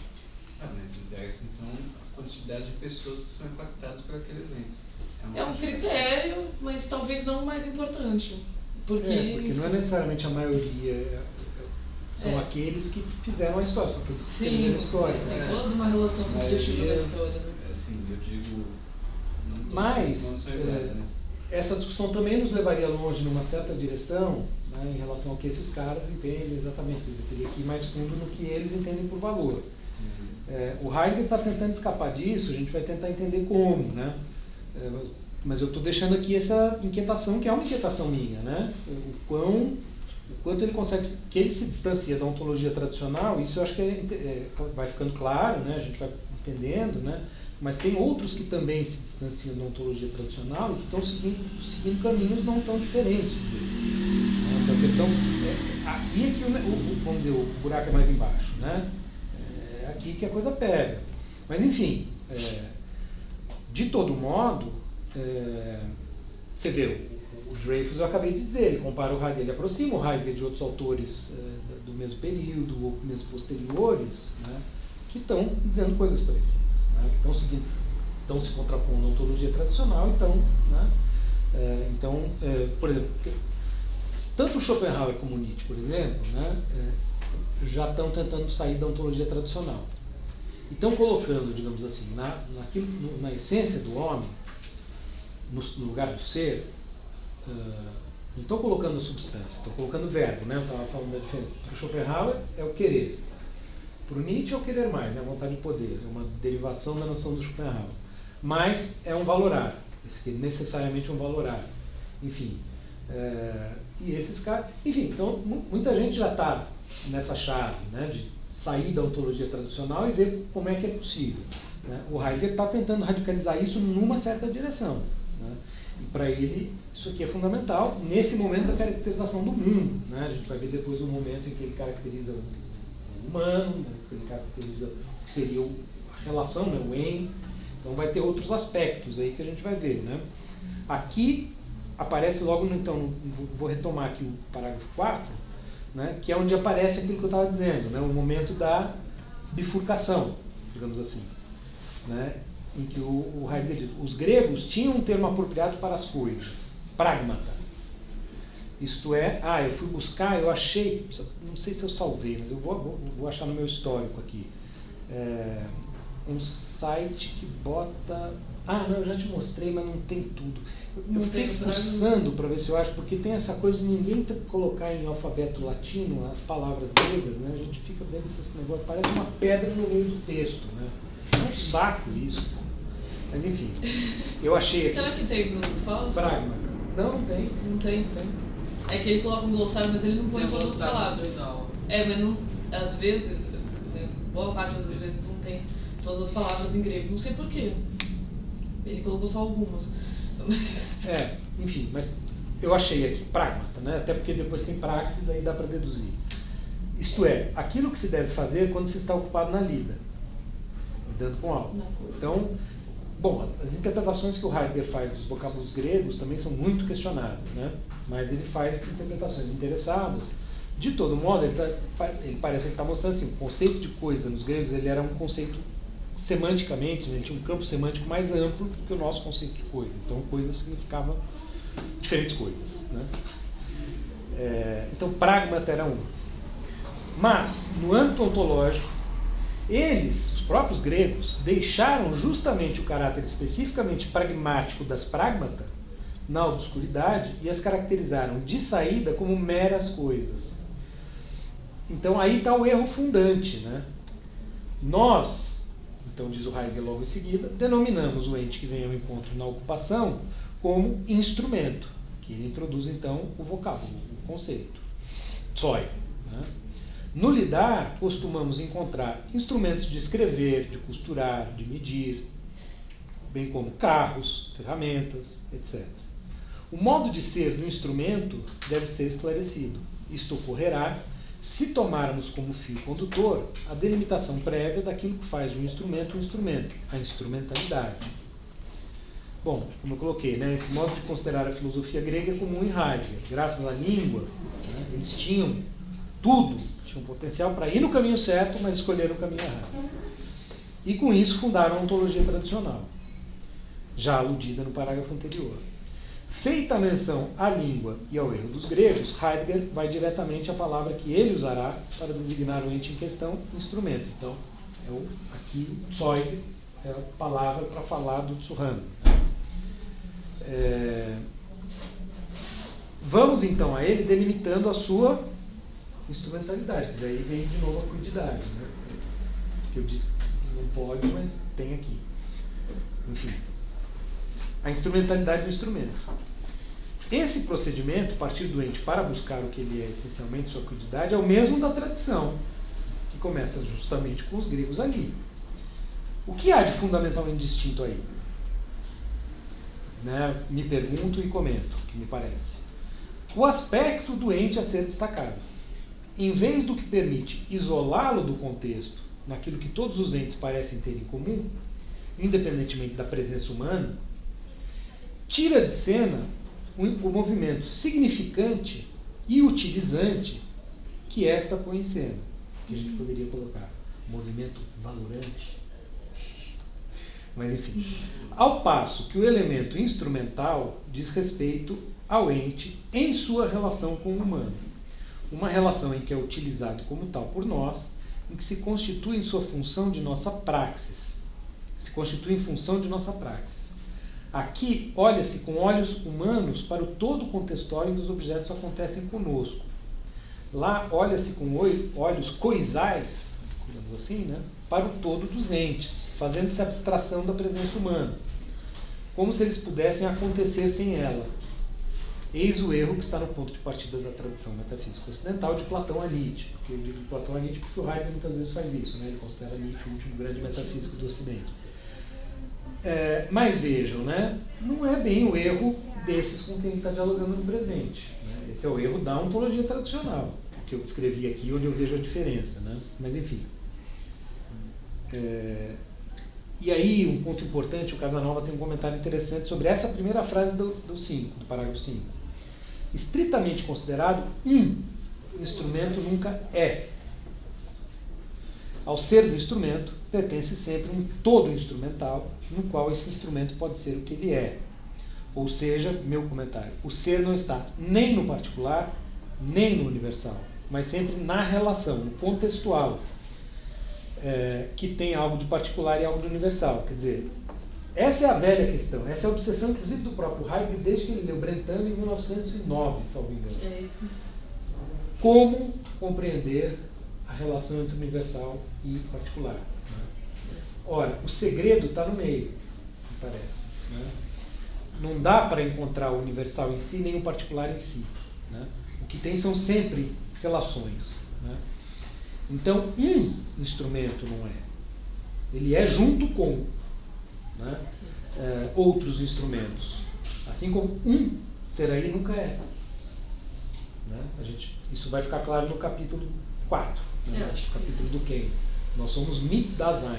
Mas interessa então a quantidade de pessoas que são impactadas por aquele evento. É um critério, mas talvez não o mais importante. Porque não é necessariamente a maioria, são aqueles que fizeram a história, são aqueles que escreveram a história. Tem toda uma relação subjetiva da história. Né? Assim, eu digo... Mas essa discussão também nos levaria longe numa certa direção, né, em relação ao que esses caras entendem exatamente. Eu teria que ir mais fundo no que eles entendem por valor. O Heidegger está tentando escapar disso, a gente vai tentar entender como, né? Mas eu estou deixando aqui essa inquietação, que é uma inquietação minha, né? O quanto ele consegue, que ele se distancia da ontologia tradicional, isso eu acho que vai ficando claro, né? A gente vai entendendo, né? Mas tem outros que também se distanciam da ontologia tradicional e que estão seguindo caminhos não tão diferentes dele. Então a questão aqui é que vamos dizer, o buraco é mais embaixo, né? É aqui que a coisa pega. Mas enfim, de todo modo, você vê, o Dreyfus eu acabei de dizer, ele compara o Heidegger, ele aproxima o Heidegger de outros autores do mesmo período ou mesmo posteriores, né? Que estão dizendo coisas parecidas. Né, que estão se contrapondo à ontologia tradicional, então, por exemplo, tanto Schopenhauer como Nietzsche, por exemplo, né, já estão tentando sair da ontologia tradicional. E estão colocando, digamos assim, na essência do homem, no lugar do ser, não estão colocando a substância, estão colocando o verbo, né, eu estava falando da diferença. Para o Schopenhauer é o querer. Para o Nietzsche é o querer mais, né? A vontade de poder, é uma derivação da noção do Schopenhauer. Mas é um valorar, esse necessariamente é um valorar. Enfim, e esses caras... Enfim, então muita gente já está nessa chave, né? De sair da ontologia tradicional e ver como é que é possível. Né? O Heidegger está tentando radicalizar isso numa certa direção. Né? E para ele isso aqui é fundamental nesse momento da caracterização do mundo. Né? A gente vai ver depois o momento em que ele caracteriza o humano, né, que ele caracteriza o que seria a relação, né, o em. Então vai ter outros aspectos aí que a gente vai ver. Né? Aqui aparece logo, então, vou retomar aqui o parágrafo 4, né, que é onde aparece aquilo que eu estava dizendo, né, o momento da bifurcação, digamos assim. Né, em que o Heidegger diz, os gregos tinham um termo apropriado para as coisas, pragmata. Isto é, eu fui buscar, eu achei, não sei se eu salvei, mas eu vou achar no meu histórico aqui, um site que bota... não, eu já te mostrei, mas não tem tudo. Eu fiquei fuçando para ver se eu acho, porque tem essa coisa de ninguém colocar em alfabeto latino as palavras gregas, né? A gente fica vendo esse negócio, parece uma pedra no meio do texto, né? É um saco isso. Mas enfim, eu achei aqui. Será que tem no falso? Pragma. Não tem. Não tem. É que ele coloca um glossário, mas ele não põe todas as palavras. Mas não, às vezes, boa parte das vezes não tem todas as palavras em grego. Não sei porquê. Ele colocou só algumas. Enfim, mas eu achei aqui, pragmata, né? Até porque depois tem praxis, aí dá para deduzir. Isto é, aquilo que se deve fazer quando se está ocupado na lida, lidando com algo. Então, bom, as interpretações que o Heidegger faz dos vocábulos gregos também são muito questionadas, né? Mas ele faz interpretações interessadas. De todo modo, ele parece estar mostrando assim, o conceito de coisa nos gregos ele era um conceito semanticamente, né? Ele tinha um campo semântico mais amplo do que o nosso conceito de coisa. Então, coisa significava diferentes coisas, né? Então, pragmata era um. Mas, no âmbito ontológico, eles, os próprios gregos, deixaram justamente o caráter especificamente pragmático das pragmata na obscuridade e as caracterizaram de saída como meras coisas. Então aí está o erro fundante, né? Nós, então diz o Heidegger logo em seguida, denominamos o ente que vem ao encontro na ocupação como instrumento, que ele introduz então o vocábulo, o conceito, Zeug, né? No lidar, costumamos encontrar instrumentos de escrever, de costurar, de medir, bem como carros, ferramentas, etc. O modo de ser do instrumento deve ser esclarecido. Isto ocorrerá se tomarmos como fio condutor a delimitação prévia daquilo que faz de um instrumento, a instrumentalidade. Bom, como eu coloquei, né, esse modo de considerar a filosofia grega é comum em Heidegger. Graças à língua, né, eles tinham tudo, tinham potencial para ir no caminho certo, mas escolheram o caminho errado. E com isso fundaram a ontologia tradicional, já aludida no parágrafo anterior. Feita a menção à língua e ao erro dos gregos, Heidegger vai diretamente à palavra que ele usará para designar o ente em questão, instrumento. Então, aqui, Zeug é a palavra para falar do Tsurrano. Vamos então a ele delimitando a sua instrumentalidade, que daí vem de novo a cuididade, né? Que eu disse que não pode, mas tem aqui. Enfim, a instrumentalidade do instrumento. Esse procedimento, partir do ente para buscar o que ele é essencialmente, sua cuididade, é o mesmo da tradição, que começa justamente com os gregos ali. O que há de fundamentalmente distinto aí? Né? Me pergunto e comento, o que me parece. O aspecto do ente a ser destacado. Em vez do que permite isolá-lo do contexto, naquilo que todos os entes parecem ter em comum, independentemente da presença humana, tira de cena o movimento significante e utilizante que esta põe em cena, que a gente poderia colocar, movimento valorante. Mas enfim, ao passo que o elemento instrumental diz respeito ao ente em sua relação com o humano, uma relação em que é utilizado como tal por nós, em que se constitui em sua função de nossa praxis, se constitui em função de nossa praxis. Aqui, olha-se com olhos humanos para o todo contextual em que os objetos acontecem conosco. Lá, olha-se com olhos coisais, digamos assim, né, para o todo dos entes, fazendo-se abstração da presença humana, como se eles pudessem acontecer sem ela. Eis o erro que está no ponto de partida da tradição metafísica ocidental de Platão a Nietzsche. Porque eu digo Platão a Nietzsche porque o Heidegger muitas vezes faz isso, né? Ele considera Nietzsche o último grande metafísico do Ocidente. Mas vejam, né? Não é bem o erro desses com quem ele está dialogando no presente, né? Esse é o erro da ontologia tradicional, que eu descrevi aqui, onde eu vejo a diferença, né? Mas enfim. E aí, um ponto importante, o Casanova tem um comentário interessante sobre essa primeira frase do parágrafo 5. Estritamente considerado, um instrumento nunca é. Ao ser do instrumento, pertence sempre um todo instrumental, no qual esse instrumento pode ser o que ele é. Ou seja, meu comentário, o ser não está nem no particular, nem no universal, mas sempre na relação, no contextual, que tem algo de particular e algo de universal. Quer dizer, essa é a velha questão, essa é a obsessão, inclusive, do próprio Heidegger, desde que ele leu Brentano em 1909, salvo engano. É isso mesmo. Como compreender a relação entre universal e particular. Né? Ora, o segredo está no meio, me parece. Né? Não dá para encontrar o universal em si, nem o particular em si. Né? O que tem são sempre relações. Né? Então, um instrumento não é. Ele é junto com, né, outros instrumentos. Assim como um Ser aí nunca é. Né? Isso vai ficar claro no capítulo 4, né? Acho que Capítulo do Ken. Nós somos mit Dasein,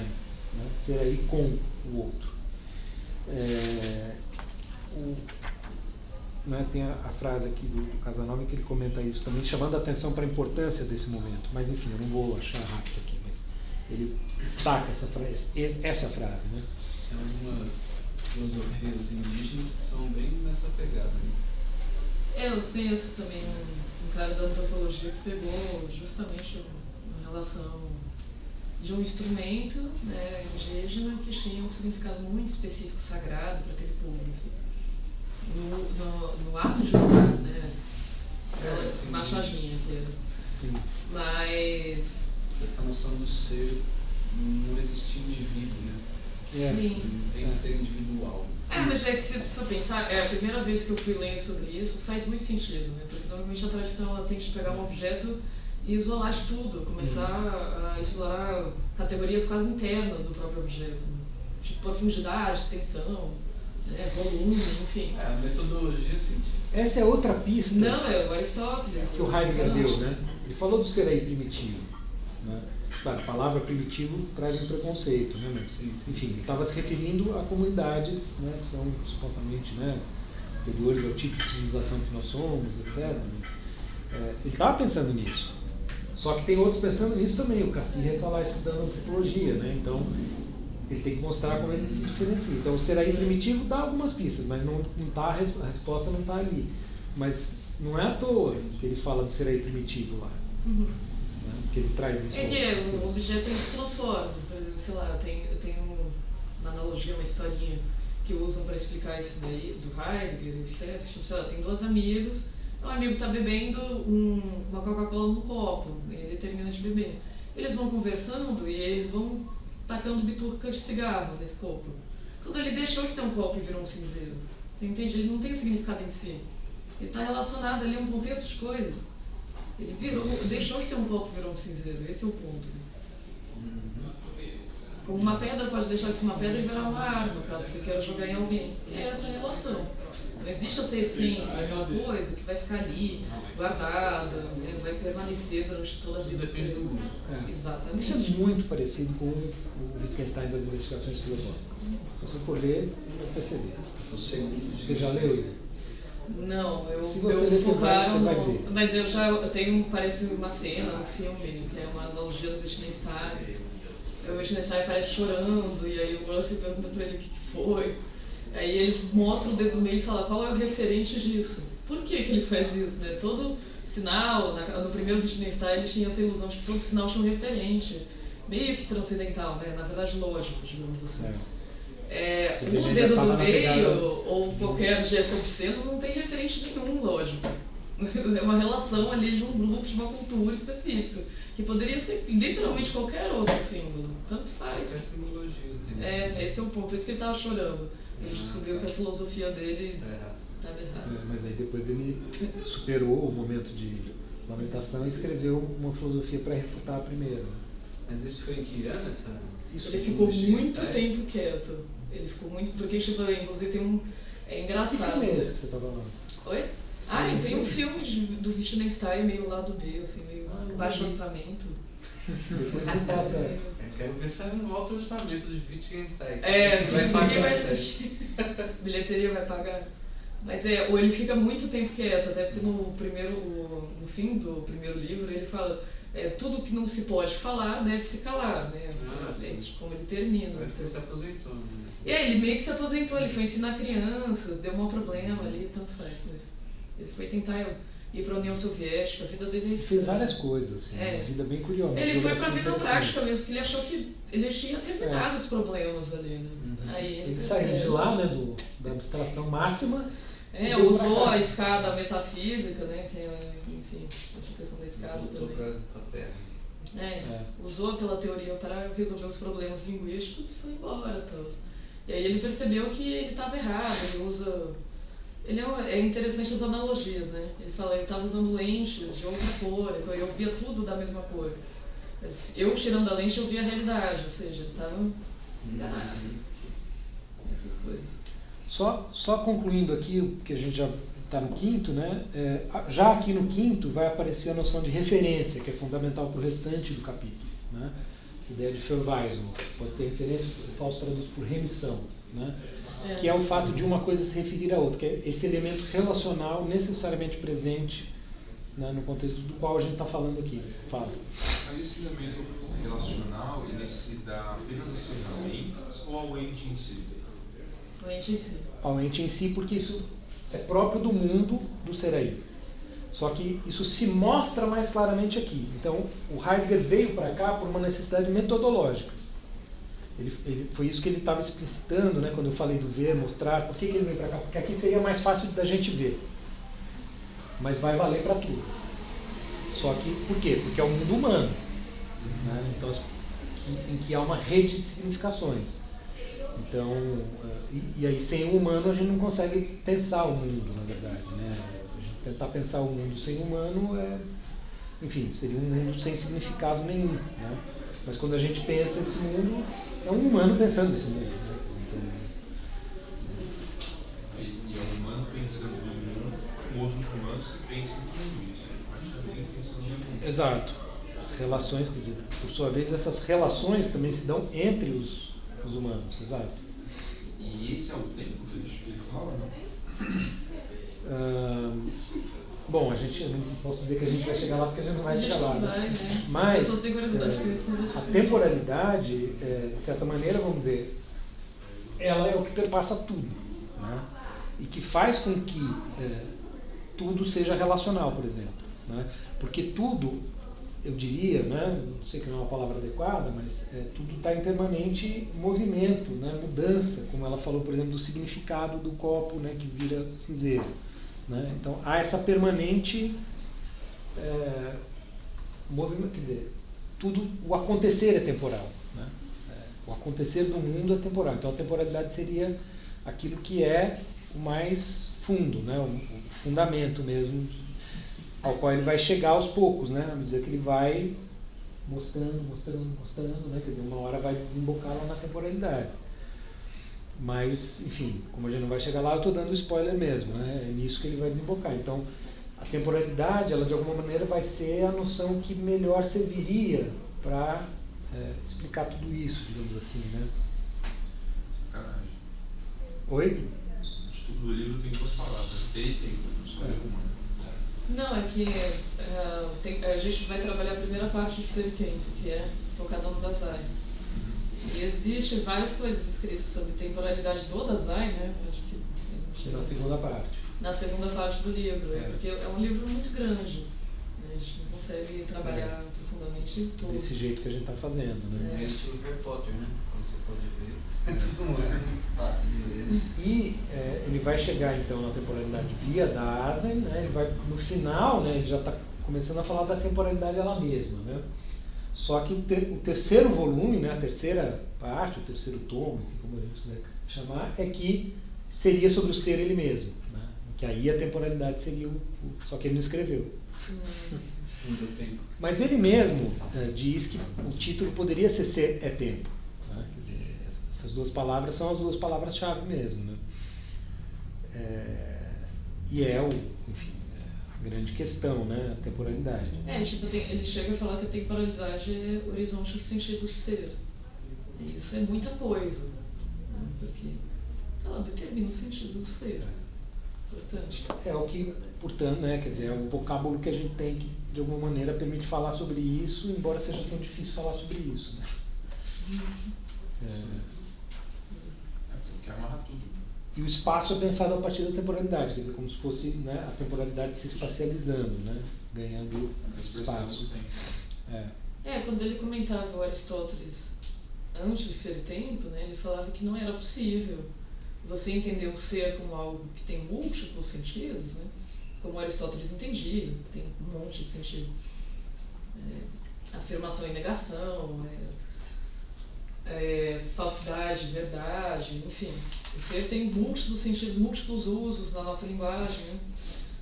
né? Ser aí com o outro. Né, tem a frase aqui do Casanova que ele comenta isso também, chamando a atenção para a importância desse momento. Mas enfim, eu não vou achar rápido aqui, mas ele destaca essa frase. Né? Tem algumas filosofias indígenas que são bem nessa pegada. Né? Eu conheço também um cara da antropologia que pegou justamente uma relação de um instrumento, né, indígena que tinha um significado muito específico, sagrado para aquele povo. No ato de usar, né? Machadinha que era. Sim. Mas. Essa noção do ser não existir indivíduo, né? Sim. Não tem ser individual. Mas é que se for pensar, é a primeira vez que eu fui lendo sobre isso, faz muito sentido, né? Porque normalmente a tradição ela tende a pegar um objeto e isolar de tudo, começar a explorar categorias quase internas do próprio objeto, né? Tipo profundidade, extensão, né? Volume, enfim. A metodologia científica. Essa é outra pista. Não, é o Aristóteles. Que o Heidegger deu, né? Ele falou do ser aí primitivo. Né? Claro, a palavra primitivo traz um preconceito, né? Mas, enfim, ele estava se referindo a comunidades, né, que são supostamente, né, anteriores ao tipo de civilização que nós somos, etc. Mas, ele estava pensando nisso. Só que tem outros pensando nisso também. O Cassirer está lá estudando antropologia, né? Então ele tem que mostrar como ele se diferencia. Então o ser aí primitivo dá algumas pistas, mas não tá, a resposta não está ali. Mas não é à toa que ele fala do ser aí primitivo lá. Uhum. Né? Que ele traz isso. O objeto ele se transforma. Por exemplo, sei lá, eu tenho uma analogia, uma historinha que usam para explicar isso daí, do Heidegger, etc. Sei lá, tem dois amigos. Um amigo está bebendo uma Coca-Cola num copo, e ele termina de beber. Eles vão conversando e eles vão tacando bituca de cigarro nesse copo. Quando ele deixou de ser um copo e virou um cinzeiro, você entende? Ele não tem significado em si. Ele está relacionado ali a um contexto de coisas. Ele deixou de ser um copo e virou um cinzeiro. Esse é o ponto. Como uma pedra pode deixar de ser uma pedra e virar uma arma, caso você queira jogar em alguém. É essa a relação. Não existe essa essência, aquela coisa que vai ficar ali, guardada, né, vai permanecer durante toda a vida. Depende do uso. Exatamente. Isso é muito parecido com o Wittgenstein das investigações filosóficas. Se você for ler, você vai perceber. Você já leu isso? Não, Se você ler, você vai ver. Mas eu tenho, parece uma cena, um filme, que é uma analogia do Wittgenstein. O Wittgenstein aparece chorando, e aí o Russell pergunta pra ele o que foi. Aí ele mostra o dedo do meio e fala qual é o referente disso. Por que ele faz isso, né? Todo sinal, no primeiro Wittgenstein ele tinha essa ilusão de que todo sinal tinha um referente, meio que transcendental, né? Na verdade lógico, digamos assim. O dedo do meio ou qualquer gesto obsceno não tem referente nenhum, lógico. É uma relação ali de um grupo, de uma cultura específica, que poderia ser literalmente qualquer outro símbolo, tanto faz. É simbologia. Esse é o ponto, por isso que ele estava chorando. Ele descobriu que a filosofia dele estava errada. Mas aí depois ele superou o momento de lamentação e escreveu uma filosofia para refutar a primeira. Mas isso foi em que ano? Ele ficou muito tempo quieto. Ele ficou muito. Porque, tipo, inclusive tem é engraçado. Que filme é esse que você estava lá? Oi? E tem um filme do Wittgenstein meio lado B, assim, meio baixo orçamento. Depois ele passa. Quero pensar no alto orçamento de Wittgenstein. Ninguém vai assistir. Bilheteria vai pagar. Mas ou ele fica muito tempo quieto, até porque no fim do primeiro livro ele fala tudo que não se pode falar deve se calar, né? Como ele termina. Parece que ele se aposentou, né? Ele meio que se aposentou, ele foi ensinar crianças, deu um problema ali, tanto faz, mas ele foi tentar ir para a União Soviética, a vida dele... Ele fez várias coisas, assim, uma vida bem curiosa. Ele foi para a vida prática mesmo, porque ele achou que ele tinha terminado os problemas ali, né? Aí ele saiu de lá, né, da abstração máxima. Usou a escada metafísica, né, que é, enfim, essa questão da escada voltou também. para a Terra. Usou aquela teoria para resolver os problemas linguísticos e foi embora. E aí ele percebeu que ele estava errado, ele usa... é interessante as analogias, né? Ele fala, eu estava usando lentes de outra cor, eu via tudo da mesma cor. Mas eu tirando a lente eu via a realidade, ou seja, ele estava enganado. Essas coisas. Só concluindo aqui, porque a gente já está no quinto, né? Já aqui no quinto vai aparecer a noção de referência, que é fundamental para o restante do capítulo, né? Essa ideia de Verweisung, pode ser referência, o Fausto traduz por remissão, né? Que é o fato de uma coisa se referir à outra, que é esse elemento relacional necessariamente presente, né, no contexto do qual a gente está falando aqui. Fala. Mas esse elemento relacional, ele se dá apenas às ferramentas ou ao ente em si? O ente em si. Ao ente em si, porque isso é próprio do mundo do Seraí. Só que isso se mostra mais claramente aqui. Então, o Heidegger veio para cá por uma necessidade metodológica. Foi isso que ele estava explicitando, né, quando eu falei do ver, mostrar. Por que ele veio para cá? Porque aqui seria mais fácil da gente ver. Mas vai valer para tudo. Só que, por quê? Porque é o mundo humano. Né? Então, em que há uma rede de significações. Então, e aí sem o humano a gente não consegue pensar o mundo, na verdade. Né? A gente tentar pensar o mundo sem o humano enfim, seria um mundo sem significado nenhum. Né? Mas quando a gente pensa esse mundo, é um humano pensando esse mundo. Né? E é um humano pensando no mundo, com outros humanos que pensam no mundo. Isso é também pensando no mundo. Exato. Relações, quer dizer, por sua vez, essas relações também se dão entre os humanos, exato. E esse é o tempo que ele fala, não? Bom, eu não posso dizer que a gente vai chegar lá porque a gente não vai chegar lá. Vai, né? Mas as pessoas têm curiosidade com isso, mas a temporalidade, de certa maneira, vamos dizer, ela é o que perpassa tudo, né? E que faz com que tudo seja relacional, por exemplo, né? Porque tudo, eu diria, né, não sei que não é uma palavra adequada, mas tudo está em permanente movimento, né, mudança, como ela falou, por exemplo, do significado do copo, né, que vira cinzeiro. Né? Então há essa permanente movimento, quer dizer, tudo, o acontecer é temporal. Né? O acontecer do mundo é temporal. Então a temporalidade seria aquilo que é o mais fundo, né, o fundamento mesmo, ao qual ele vai chegar aos poucos, né, à medida que ele vai mostrando, né, quer dizer, uma hora vai desembocar lá na temporalidade. Mas, enfim, como a gente não vai chegar lá, eu estou dando spoiler mesmo, né, é nisso que ele vai desembocar. Então, a temporalidade, ela de alguma maneira vai ser a noção que melhor serviria para explicar tudo isso, digamos assim, né. Sacanagem. Oi? O título do livro tem duas palavras, ser e tempo, não escolher uma. Não, é que a gente vai trabalhar a primeira parte de Ser e Tempo, que é focada no Dasein. E existem várias coisas escritas sobre temporalidade do Dasein, né? Acho que Na segunda parte. na segunda parte do livro, porque é um livro muito grande. Né? A gente não consegue trabalhar profundamente em tudo. Desse jeito que a gente está fazendo, né? É estilo Harry Potter, né? Como você pode ver. Não é muito fácil de ler. E ele vai chegar então na temporalidade via Dasein, né? Ele vai, no final, né, ele já está começando a falar da temporalidade ela mesma, né? Só que o terceiro volume, né, a terceira parte, o terceiro tomo, como a gente quiser chamar, é que seria sobre o ser ele mesmo, né? Que aí a temporalidade seria só que ele não escreveu. Não deu tempo. Mas ele mesmo diz que o título poderia ser é tempo. Né? Quer dizer, essas duas palavras são as duas palavras-chave mesmo. Né? E enfim, a grande questão, né? A temporalidade. Ele chega a falar que a temporalidade é o horizonte do sentido de ser. E isso é muita coisa, né? Porque ela determina o sentido do ser. Importante. É o que, portanto, né? Quer dizer, é o vocábulo que a gente tem que, de alguma maneira, permite falar sobre isso, embora seja tão difícil falar sobre isso. Né? Tem que amarrar tudo. E o espaço é pensado a partir da temporalidade, quer dizer, como se fosse, né, a temporalidade se espacializando, né, ganhando espaço. Quando ele comentava o Aristóteles antes de Ser e Tempo, né, ele falava que não era possível você entender o ser como algo que tem múltiplos sentidos, né, como Aristóteles entendia, que tem um monte de sentido. Afirmação e negação, falsidade, verdade, enfim. O ser tem múltiplos sentidos, múltiplos usos na nossa linguagem. Né?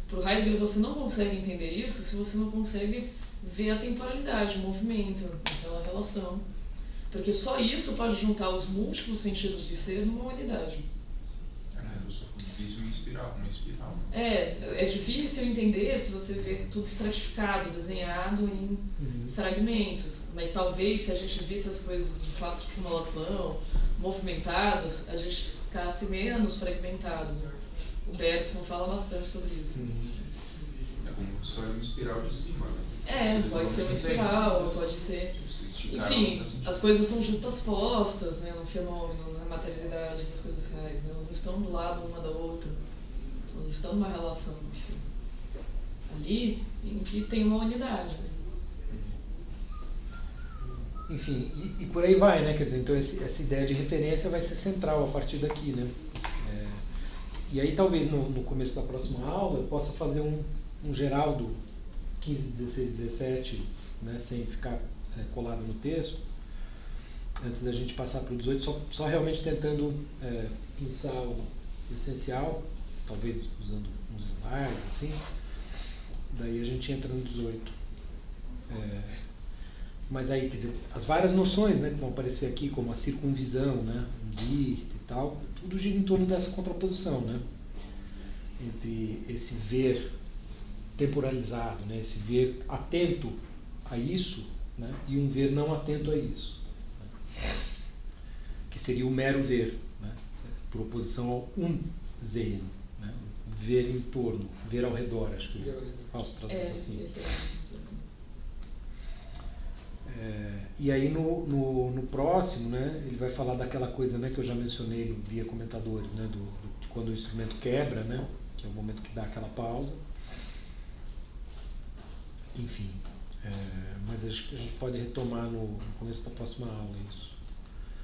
Para o Heidegger, você não consegue entender isso se você não consegue ver a temporalidade, o movimento, aquela relação. Porque só isso pode juntar os múltiplos sentidos de ser numa unidade. difícil uma espiral. É difícil entender se você vê tudo estratificado, desenhado em fragmentos. Mas talvez se a gente visse as coisas de fato de acumulação, movimentadas, a gente ficasse menos fragmentado. O Bergson fala bastante sobre isso. É como se fosse uma espiral de cima, né? Pode ser uma espiral, pode ser... Enfim, as coisas são justapostas, né, no fenômeno, na materialidade, nas coisas reais, né? Elas não estão do lado uma da outra, elas estão numa relação, enfim, ali em que tem uma unidade. Né? Enfim, e por aí vai, né? Quer dizer, então essa ideia de referência vai ser central a partir daqui, né? E aí talvez no começo da próxima aula eu possa fazer um geral do 15, 16, 17, né? Sem ficar colado no texto, antes da gente passar para o 18, só realmente tentando pensar o essencial, talvez usando uns slides, assim, daí a gente entra no 18. Mas aí, quer dizer, as várias noções, né, que vão aparecer aqui, como a circunvisão, né, Umsicht e tal, tudo gira em torno dessa contraposição, né, entre esse ver temporalizado, né, esse ver atento a isso, né, e um ver não atento a isso, né, que seria o mero ver, né, por oposição ao Umsehen, né, ver em torno, ver ao redor, acho que eu posso traduzir assim. E aí no próximo, né, ele vai falar daquela coisa, né, que eu já mencionei via comentadores, né, de quando o instrumento quebra, né, que é o momento que dá aquela pausa. Enfim, mas acho que a gente pode retomar no começo da próxima aula isso.